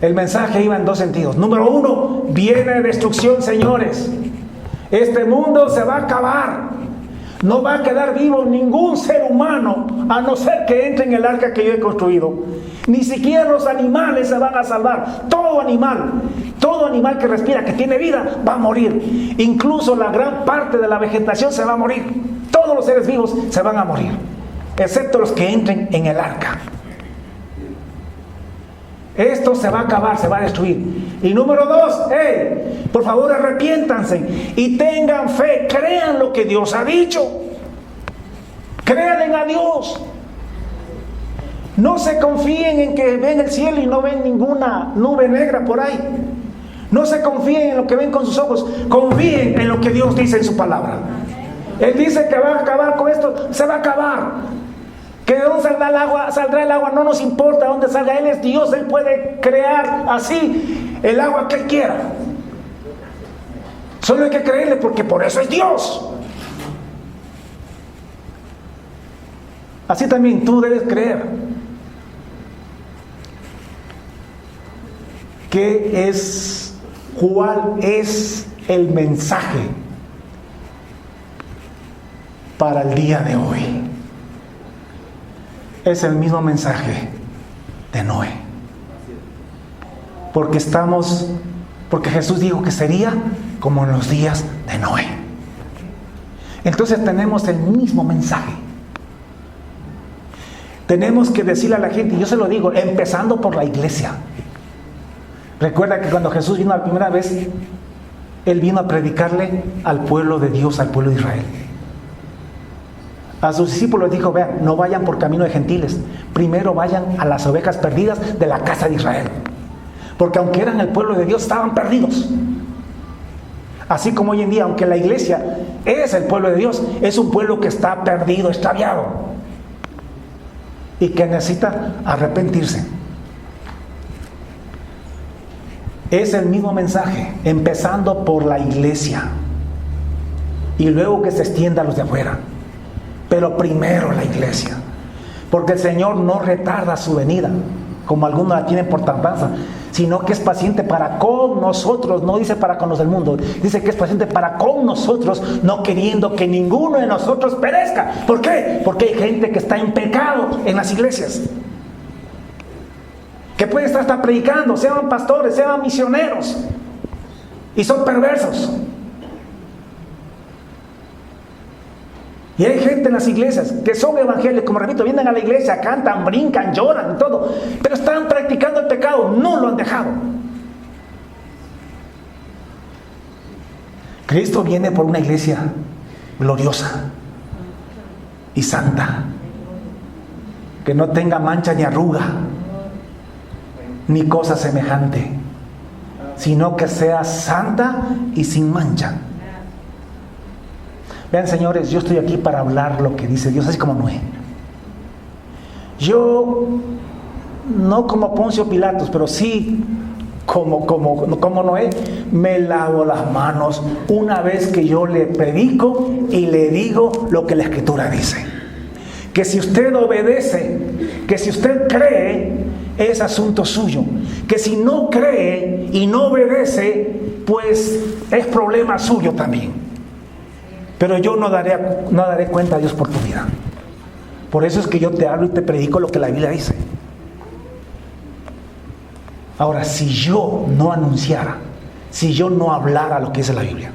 El mensaje iba en dos sentidos. Número 1, viene destrucción, señores. Este mundo se va a acabar. No va a quedar vivo ningún ser humano, a no ser que entre en el arca que yo he construido. Ni siquiera los animales se van a salvar. Todo animal que respira, que tiene vida, va a morir. Incluso la gran parte de la vegetación se va a morir. Todos los seres vivos se van a morir, excepto los que entren en el arca. Esto se va a acabar, se va a destruir. Y número 2, por favor arrepiéntanse y tengan fe, crean lo que Dios ha dicho. Créanle a Dios. No se confíen en que ven el cielo y no ven ninguna nube negra por ahí. No se confíen en lo que ven con sus ojos. Confíen en lo que Dios dice en su palabra. Él dice que va a acabar con esto, se va a acabar. Que de dónde saldrá el agua, no nos importa dónde salga. Él es Dios, Él puede crear así el agua que Él quiera. Solo hay que creerle, porque por eso es Dios. Así también tú debes creer. ¿Cuál es el mensaje para el día de hoy? Es el mismo mensaje de Noé. Porque Jesús dijo que sería como en los días de Noé. Entonces tenemos el mismo mensaje. Tenemos que decirle a la gente, y yo se lo digo, empezando por la iglesia. Recuerda que cuando Jesús vino la primera vez, Él vino a predicarle al pueblo de Dios, al pueblo de Israel. A sus discípulos dijo, vean, no vayan por camino de gentiles, primero vayan a las ovejas perdidas de la casa de Israel. Porque aunque eran el pueblo de Dios, estaban perdidos. Así como hoy en día, aunque la iglesia es el pueblo de Dios, es un pueblo que está perdido, extraviado, y que necesita arrepentirse. Es el mismo mensaje, empezando por la iglesia, y luego que se extienda a los de afuera. Pero primero la iglesia, porque el Señor no retarda su venida, como algunos la tienen por tardanza, sino que es paciente para con nosotros, no dice para con los del mundo, dice que es paciente para con nosotros, no queriendo que ninguno de nosotros perezca. ¿Por qué? Porque hay gente que está en pecado en las iglesias, que puede estar hasta predicando, sean pastores, sean misioneros, y son perversos. Y hay gente en las iglesias que son evangélicos, como repito, vienen a la iglesia, cantan, brincan, lloran y todo, pero están practicando el pecado, no lo han dejado. Cristo viene por una iglesia gloriosa y santa, que no tenga mancha ni arruga, ni cosa semejante, sino que sea santa y sin mancha. Vean, señores, yo estoy aquí para hablar lo que dice Dios, así como Noé. Yo, no como Poncio Pilatos, pero sí como Noé, me lavo las manos una vez que yo le predico y le digo lo que la Escritura dice. Que si usted obedece, que si usted cree, es asunto suyo. Que si no cree y no obedece, pues es problema suyo también. Pero yo no daré cuenta a Dios por tu vida. Por eso es que yo te hablo y te predico lo que la Biblia dice. Ahora, si yo no anunciara, si yo no hablara lo que dice la Biblia,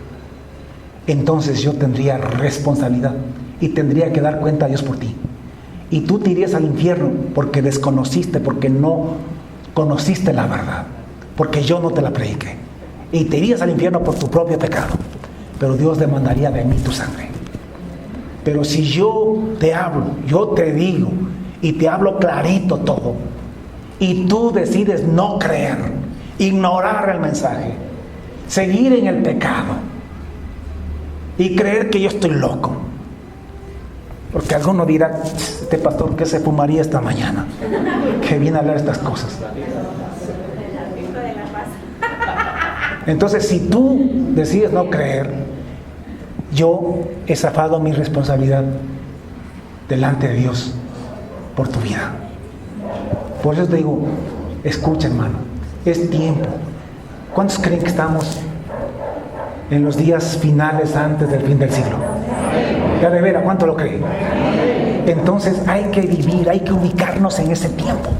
entonces yo tendría responsabilidad y tendría que dar cuenta a Dios por ti. Y tú te irías al infierno porque desconociste, porque no conociste la verdad, porque yo no te la prediqué. Y te irías al infierno por tu propio pecado. Pero Dios demandaría de mí tu sangre. Pero si yo te hablo, yo te digo y te hablo clarito todo, y tú decides no creer, ignorar el mensaje, seguir en el pecado y creer que yo estoy loco, porque alguno dirá, este pastor que se fumaría esta mañana, que viene a hablar estas cosas. Entonces, si tú decides no creer, yo he zafado mi responsabilidad delante de Dios por tu vida. Por eso te digo, escucha, hermano, es tiempo. ¿Cuántos creen que estamos en los días finales antes del fin del siglo? Ya de veras, ¿cuánto lo creen? Entonces hay que vivir, hay que ubicarnos en ese tiempo.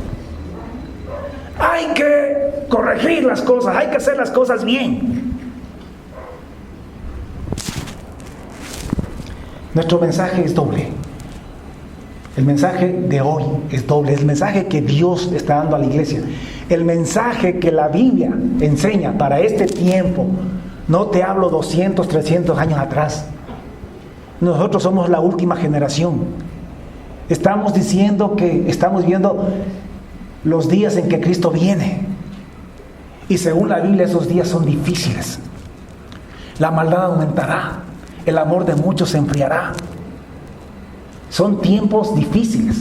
Hay que corregir las cosas, hay que hacer las cosas bien. Nuestro mensaje es doble. El mensaje de hoy es doble. Es el mensaje que Dios está dando a la iglesia. El mensaje que la Biblia enseña para este tiempo. No te hablo 200, 300 años atrás. Nosotros somos la última generación. Estamos diciendo que estamos viendo los días en que Cristo viene. Y según la Biblia, esos días son difíciles. La maldad aumentará. El amor de muchos se enfriará. Son tiempos difíciles.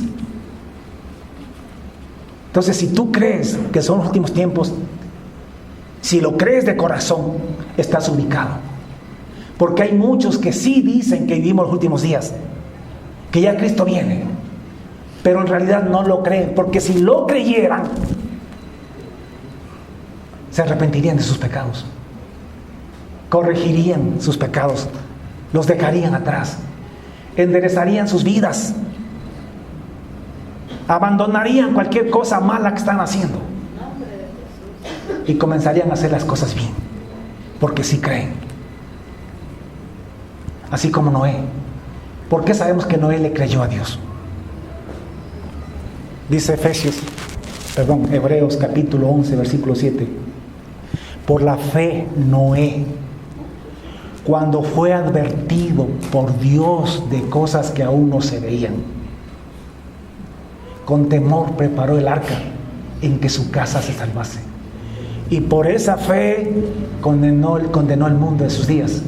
Entonces, si tú crees que son los últimos tiempos, si lo crees de corazón, estás ubicado. Porque hay muchos que sí dicen que vivimos los últimos días, que ya Cristo viene, pero en realidad no lo creen, porque si lo creyeran, se arrepentirían de sus pecados, corregirían sus pecados, los dejarían atrás, enderezarían sus vidas, abandonarían cualquier cosa mala que están haciendo y comenzarían a hacer las cosas bien, porque sí creen. Así como Noé. ¿Por qué sabemos que Noé le creyó a Dios? Dice Hebreos capítulo 11, versículo 7. Por la fe Noé, cuando fue advertido por Dios de cosas que aún no se veían, con temor preparó el arca en que su casa se salvase. Y por esa fe condenó el mundo de sus días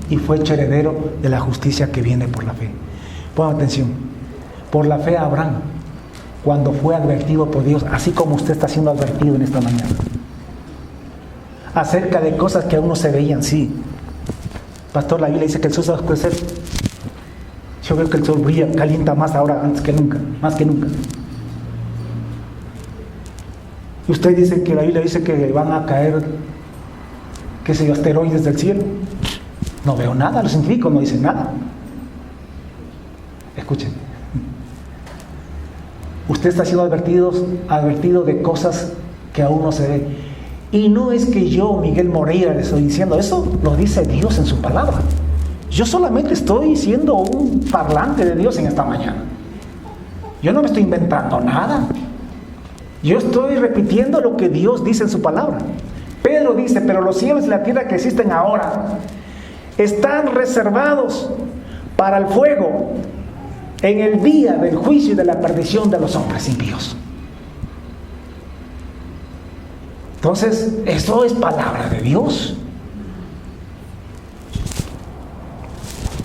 y fue hecho heredero de la justicia que viene por la fe. Pongan atención. Por la fe Abraham, cuando fue advertido por Dios, así como usted está siendo advertido en esta mañana, acerca de cosas que aún no se veían. Sí, pastor, la Biblia dice que el sol se va a oscurecer. Yo creo que el sol brilla, calienta más ahora, antes que nunca, más que nunca. Y usted dice que la Biblia dice que van a caer, qué sé yo, asteroides del cielo. No veo nada, los científicos no dicen nada. Escuchen. Usted está siendo advertido de cosas que aún no se ve. Y no es que yo, Miguel Moreira, le estoy diciendo, eso lo dice Dios en su palabra. Yo solamente estoy siendo un parlante de Dios en esta mañana. Yo no me estoy inventando nada. Yo estoy repitiendo lo que Dios dice en su palabra. Pedro dice, pero los cielos y la tierra que existen ahora están reservados para el fuego en el día del juicio y de la perdición de los hombres impíos. Entonces, eso es palabra de Dios.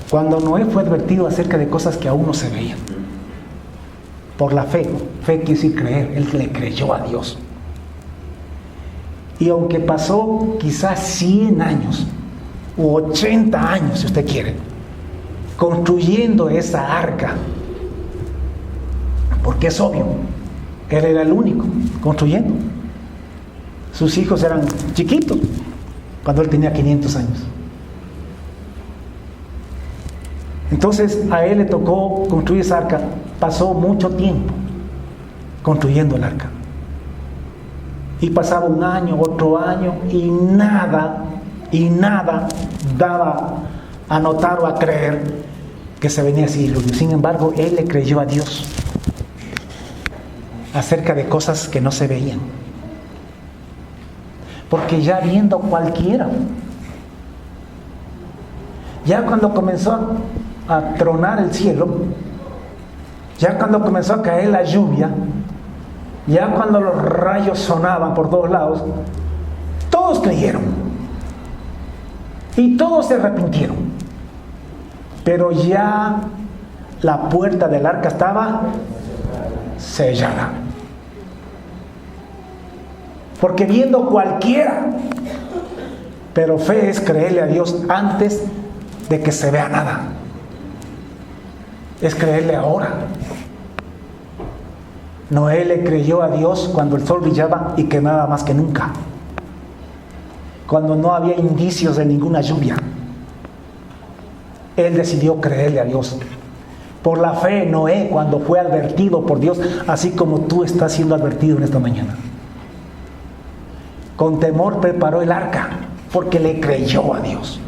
Cuando Noé fue advertido acerca de cosas que aún no se veían, por la fe quiere decir creer, él le creyó a Dios. Y aunque pasó quizás 100 años, u 80 años si usted quiere, construyendo esa arca, porque es obvio, él era el único construyendo. Sus hijos eran chiquitos cuando él tenía 500 años. Entonces a él le tocó construir esa arca. Pasó mucho tiempo construyendo el arca. Y pasaba un año, otro año, y nada daba a notar o a creer que se venía así. Sin embargo, él le creyó a Dios acerca de cosas que no se veían. Porque ya viendo cualquiera, ya cuando comenzó a tronar el cielo, ya cuando comenzó a caer la lluvia, ya cuando los rayos sonaban por todos lados, todos creyeron y todos se arrepintieron. Pero ya la puerta del arca estaba sellada. Porque viendo cualquiera, pero fe es creerle a Dios antes de que se vea nada. Es creerle ahora. Noé le creyó a Dios cuando el sol brillaba y quemaba más que nunca, cuando no había indicios de ninguna lluvia. Él decidió creerle a Dios. Por la fe, Noé, cuando fue advertido por Dios, así como tú estás siendo advertido en esta mañana, con temor preparó el arca, porque le creyó a Dios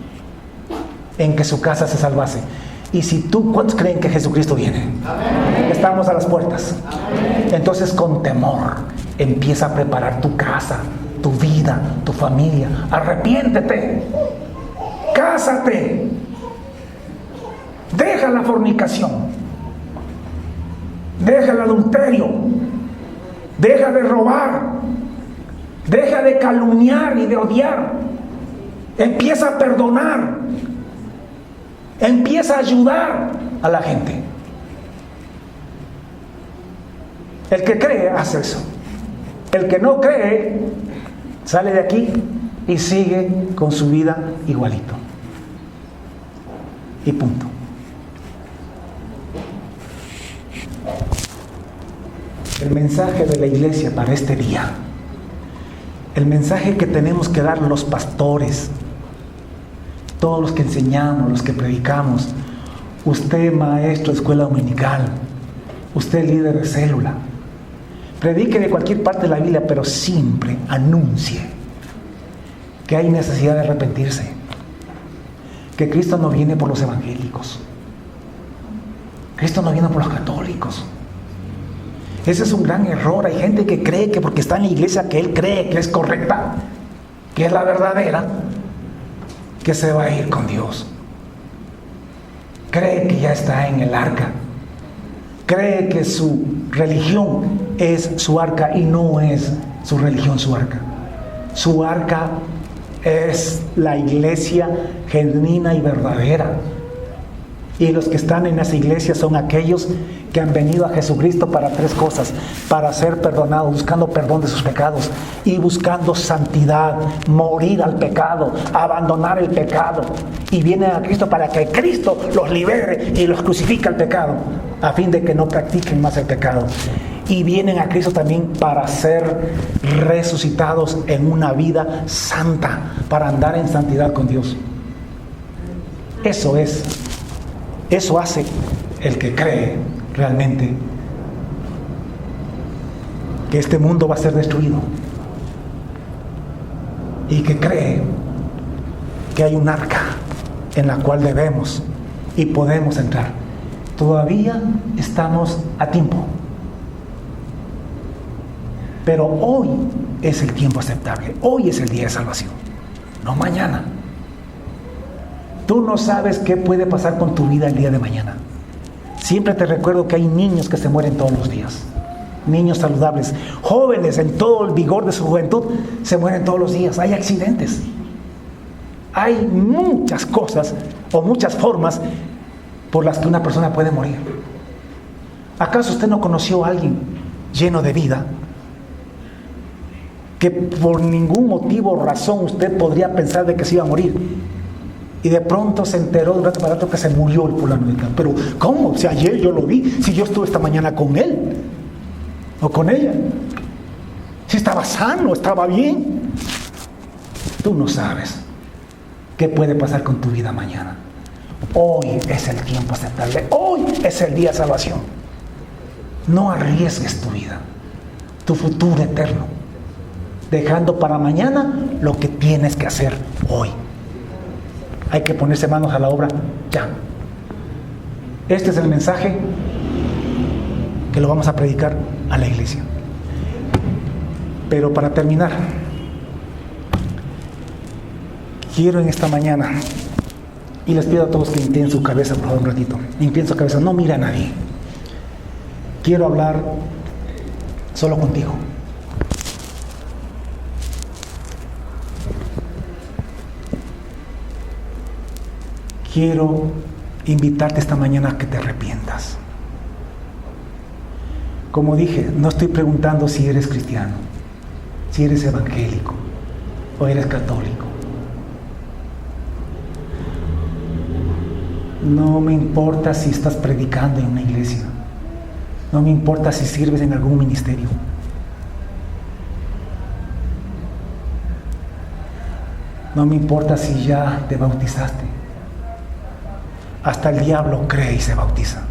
en que su casa se salvase. Y si tú, ¿cuántos creen que Jesucristo viene? Amén. Estamos a las puertas. Amén. Entonces, con temor, empieza a preparar tu casa, tu vida, tu familia. Arrepiéntete. Cásate. Deja la fornicación. Deja el adulterio. Deja de robar. Deja de calumniar y de odiar. Empieza a perdonar. Empieza a ayudar a la gente. El que cree hace eso. El que no cree sale de aquí y sigue con su vida igualito. Y punto. El mensaje de la iglesia para este día, el mensaje que tenemos que dar los pastores, todos los que enseñamos, los que predicamos, usted maestro de escuela dominical, usted líder de célula, predique de cualquier parte de la Biblia, pero siempre anuncie que hay necesidad de arrepentirse, que Cristo no viene por los evangélicos, Cristo no viene por los católicos, Ese es un gran error. Hay gente que cree que porque está en la iglesia que él cree que es correcta, que es la verdadera, que se va a ir con Dios. Cree que ya está en el arca. Cree que su religión es su arca y no es su religión su arca. Su arca es la iglesia genuina y verdadera. Y los que están en esa iglesia son aquellos que han venido a Jesucristo para 3 cosas: para ser perdonados, buscando perdón de sus pecados y buscando santidad, morir al pecado, abandonar el pecado. Y vienen a Cristo para que Cristo los libere y los crucifique al pecado, a fin de que no practiquen más el pecado. Y vienen a Cristo también para ser resucitados en una vida santa, para andar en santidad con Dios. Eso hace el que cree realmente que este mundo va a ser destruido y que cree que hay un arca en la cual debemos y podemos entrar. Todavía estamos a tiempo, pero hoy es el tiempo aceptable. Hoy es el día de salvación, no mañana. Tú no sabes qué puede pasar con tu vida el día de mañana. Siempre te recuerdo que hay niños que se mueren todos los días. Niños saludables, jóvenes en todo el vigor de su juventud, se mueren todos los días. Hay accidentes. Hay muchas cosas o muchas formas por las que una persona puede morir. ¿Acaso usted no conoció a alguien lleno de vida que por ningún motivo o razón usted podría pensar de que se iba a morir? Y de pronto se enteró de un rato para otro que se murió el fulano de tal. Pero ¿cómo? Si ayer yo lo vi, si yo estuve esta mañana con él o con ella, si estaba sano, estaba bien. Tú no sabes qué puede pasar con tu vida mañana. Hoy es el tiempo aceptable. Hoy es el día de salvación. No arriesgues tu vida, tu futuro eterno, dejando para mañana lo que tienes que hacer hoy. Hay que ponerse manos a la obra ya. Este es el mensaje que lo vamos a predicar a la iglesia. Pero para terminar, quiero en esta mañana, y les pido a todos que inclinen su cabeza por favor un ratito. Inclinen su cabeza, no mira a nadie. Quiero hablar solo contigo. Quiero invitarte esta mañana a que te arrepientas. Como dije, no estoy preguntando si eres cristiano, si eres evangélico o eres católico. No me importa si estás predicando en una iglesia. No me importa si sirves en algún ministerio. No me importa si ya te bautizaste. Hasta el diablo cree y se bautiza.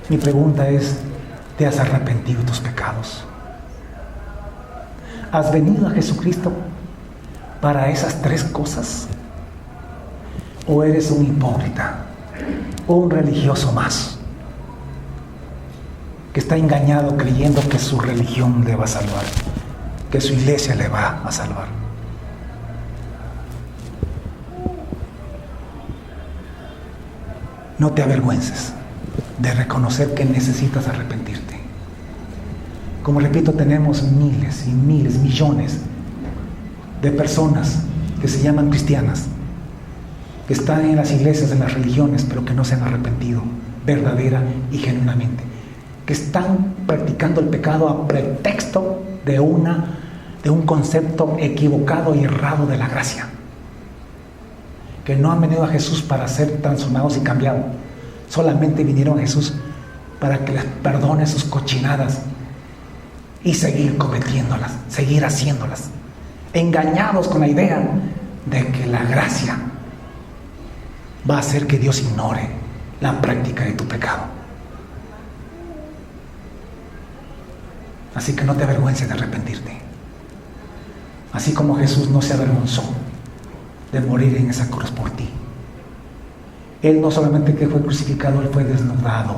Mi pregunta es, ¿te has arrepentido de tus pecados? ¿Has venido a Jesucristo para esas 3 cosas? ¿O eres un hipócrita o un religioso más que está engañado creyendo que su religión le va a salvar, que su iglesia le va a salvar? No te avergüences de reconocer que necesitas arrepentirte. Como repito, tenemos miles y miles, millones de personas que se llaman cristianas, que están en las iglesias, en las religiones, pero que no se han arrepentido verdadera y genuinamente, que están practicando el pecado a pretexto de un concepto equivocado y errado de la gracia, que no han venido a Jesús para ser transformados y cambiados, solamente vinieron a Jesús para que les perdone sus cochinadas y seguir cometiéndolas, seguir haciéndolas, engañados con la idea de que la gracia va a hacer que Dios ignore la práctica de tu pecado. Así que no te avergüences de arrepentirte, así como Jesús no se avergonzó de morir en esa cruz por ti. Él no solamente que fue crucificado, Él fue desnudado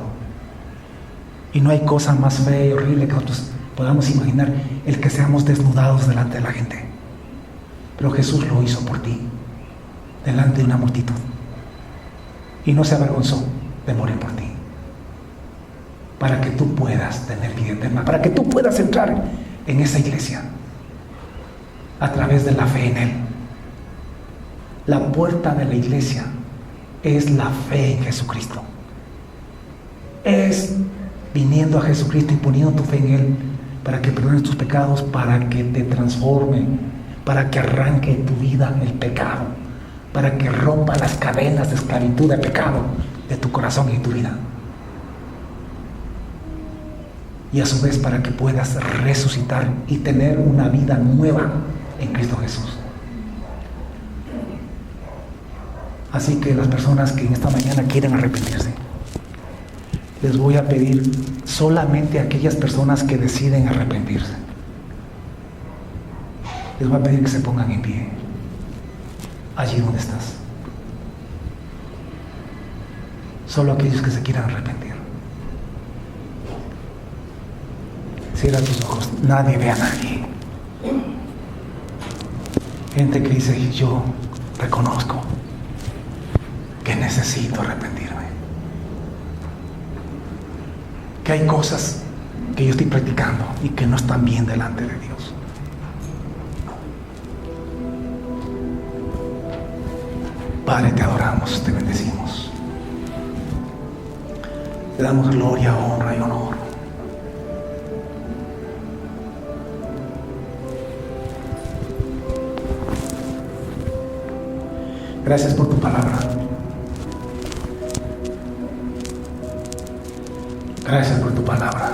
Y no hay cosa más fea y horrible que nosotros podamos imaginar el que seamos desnudados delante de la gente. Pero Jesús lo hizo por ti, delante de una multitud. Y no se avergonzó de morir por ti. Para que tú puedas tener vida eterna, para que tú puedas entrar en esa iglesia a través de la fe en Él. La puerta de la iglesia es la fe en Jesucristo. Es viniendo a Jesucristo y poniendo tu fe en Él para que perdones tus pecados, para que te transforme, para que arranque de tu vida el pecado, para que rompa las cadenas de esclavitud de pecado de tu corazón y de tu vida. Y a su vez para que puedas resucitar y tener una vida nueva en Cristo Jesús. Así que las personas que en esta mañana quieren arrepentirse, les voy a pedir solamente a aquellas personas que deciden arrepentirse. Les voy a pedir que se pongan en pie, allí donde estás. Solo aquellos que se quieran arrepentir. Cierra tus ojos, nadie ve a nadie. Gente que dice, yo reconozco que necesito arrepentirme. Que hay cosas que yo estoy practicando y que no están bien delante de Dios. Padre, te adoramos, te bendecimos. Te damos gloria, honra y honor. Gracias por tu palabra. Gracias por tu palabra.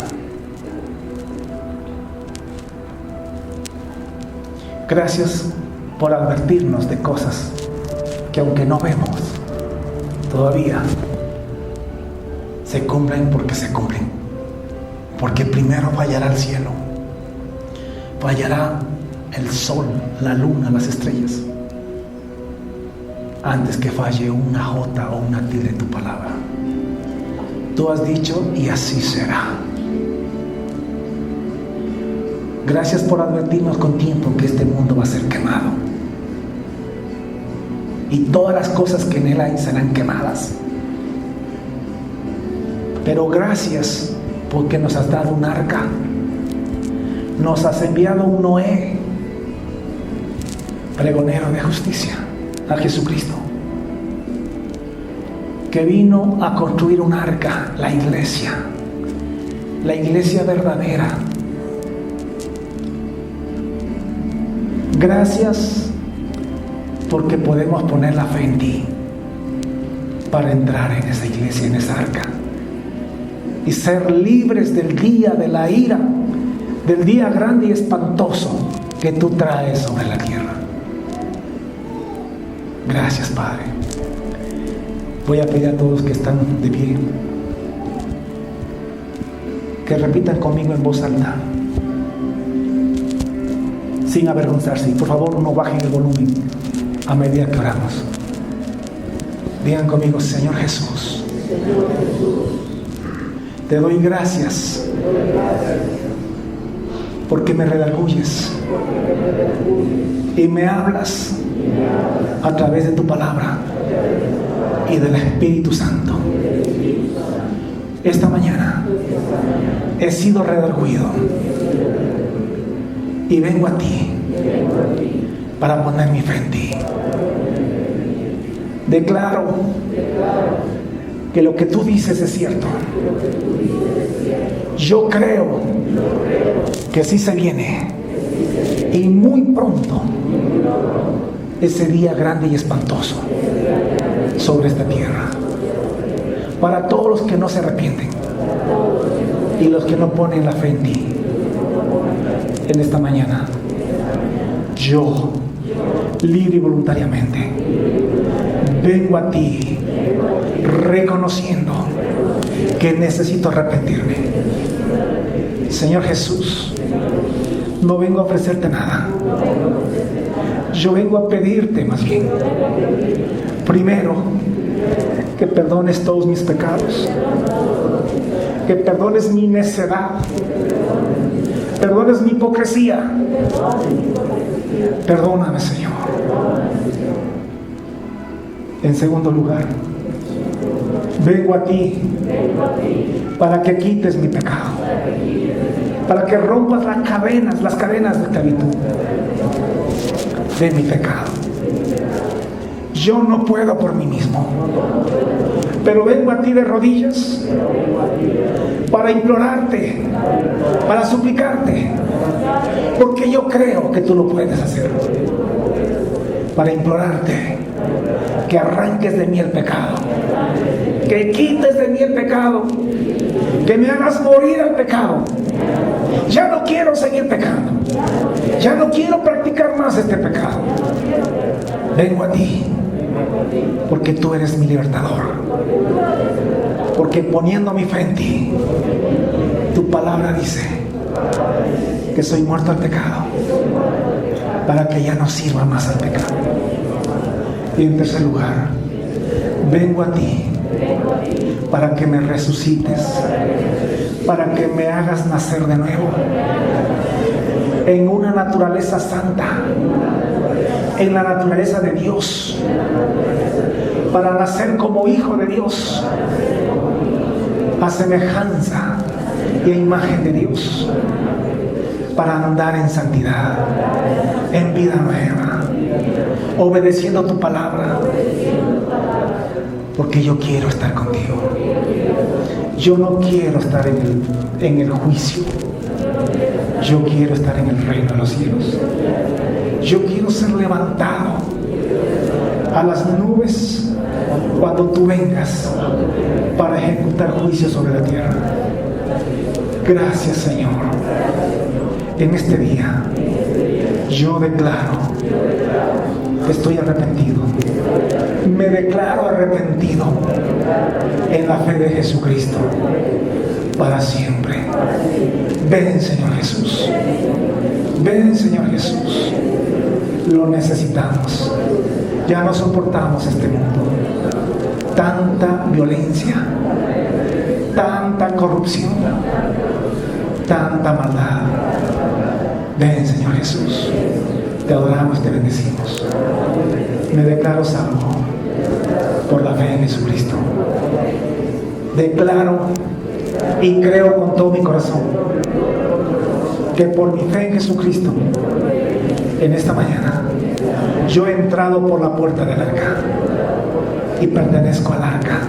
Gracias por advertirnos de cosas que aunque no vemos, todavía se cumplen porque se cumplen. Porque primero fallará el cielo, fallará el sol, la luna, las estrellas, antes que falle una jota o una tilde de tu palabra. Tú has dicho y así será. Gracias por advertirnos con tiempo que este mundo va a ser quemado. Y todas las cosas que en él hay serán quemadas. Pero gracias porque nos has dado un arca. Nos has enviado un Noé, pregonero de justicia, a Jesucristo, que vino a construir un arca, la iglesia verdadera. Gracias porque podemos poner la fe en ti para entrar en esa iglesia, en esa arca, y ser libres del día de la ira, del día grande y espantoso que tú traes sobre la tierra. Gracias, Padre. Voy a pedir a todos que están de pie que repitan conmigo en voz alta, sin avergonzarse. Y por favor, no bajen el volumen a medida que oramos. Digan conmigo: Señor Jesús, te doy gracias porque me redarguyes y me hablas a través de tu palabra y del Espíritu Santo. Esta mañana he sido redarguido y vengo a ti para poner mi fe en ti. Declaro que lo que tú dices es cierto. Yo creo que sí se viene, y muy pronto, ese día grande y espantoso sobre esta tierra, para todos los que no se arrepienten y los que no ponen la fe en ti. En esta mañana, yo, libre y voluntariamente, vengo a ti reconociendo que necesito arrepentirme. Señor Jesús, no vengo a ofrecerte nada. Yo vengo a pedirte más bien, primero, que perdones todos mis pecados que perdones mi necedad, perdones mi hipocresía. Perdóname, Señor. En segundo lugar, vengo a ti para que quites mi pecado, para que rompas las cadenas de esclavitud de mi pecado. Yo no puedo por mí mismo, pero vengo a ti de rodillas para implorarte, para suplicarte, porque yo creo que tú lo puedes hacer. Para implorarte que arranques de mí el pecado, que quites de mí el pecado, que me hagas morir al pecado. Ya no quiero seguir pecando, ya no quiero practicar más este pecado. Vengo a ti porque tú eres mi libertador, porque poniendo mi fe en ti, tu palabra dice que soy muerto al pecado, para que ya no sirva más al pecado. Y en tercer lugar, vengo a ti para que me resucites, para que me hagas nacer de nuevo en una naturaleza santa, en la naturaleza de Dios, para nacer como hijo de Dios, a semejanza y a imagen de Dios, para andar en santidad, en vida nueva, obedeciendo tu palabra, porque yo quiero estar contigo. Yo no quiero estar en el juicio, yo quiero estar en el reino de los cielos. Yo quiero ser levantado a las nubes cuando tú vengas para ejecutar juicio sobre la tierra. Gracias, Señor. En este día yo declaro que estoy arrepentido. Me declaro arrepentido en la fe de Jesucristo para siempre. Ven, Señor Jesús. Ven, Señor Jesús. Lo necesitamos. Ya no soportamos este mundo. Tanta violencia, tanta corrupción, tanta maldad. Ven, Señor Jesús. Te adoramos, te bendecimos. Me declaro salvo por la fe en Jesucristo. Declaro y creo con todo mi corazón que por mi fe en Jesucristo, en esta mañana, yo he entrado por la puerta del arca y pertenezco al arca.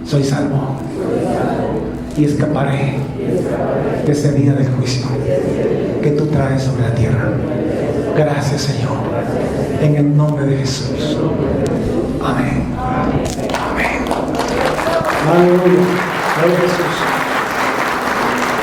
Soy salvo y escaparé de ese día del juicio que tú traes sobre la tierra. Gracias, Señor, en el nombre de Jesús. Amén. Amén. Aleluya. Gloria a Jesús.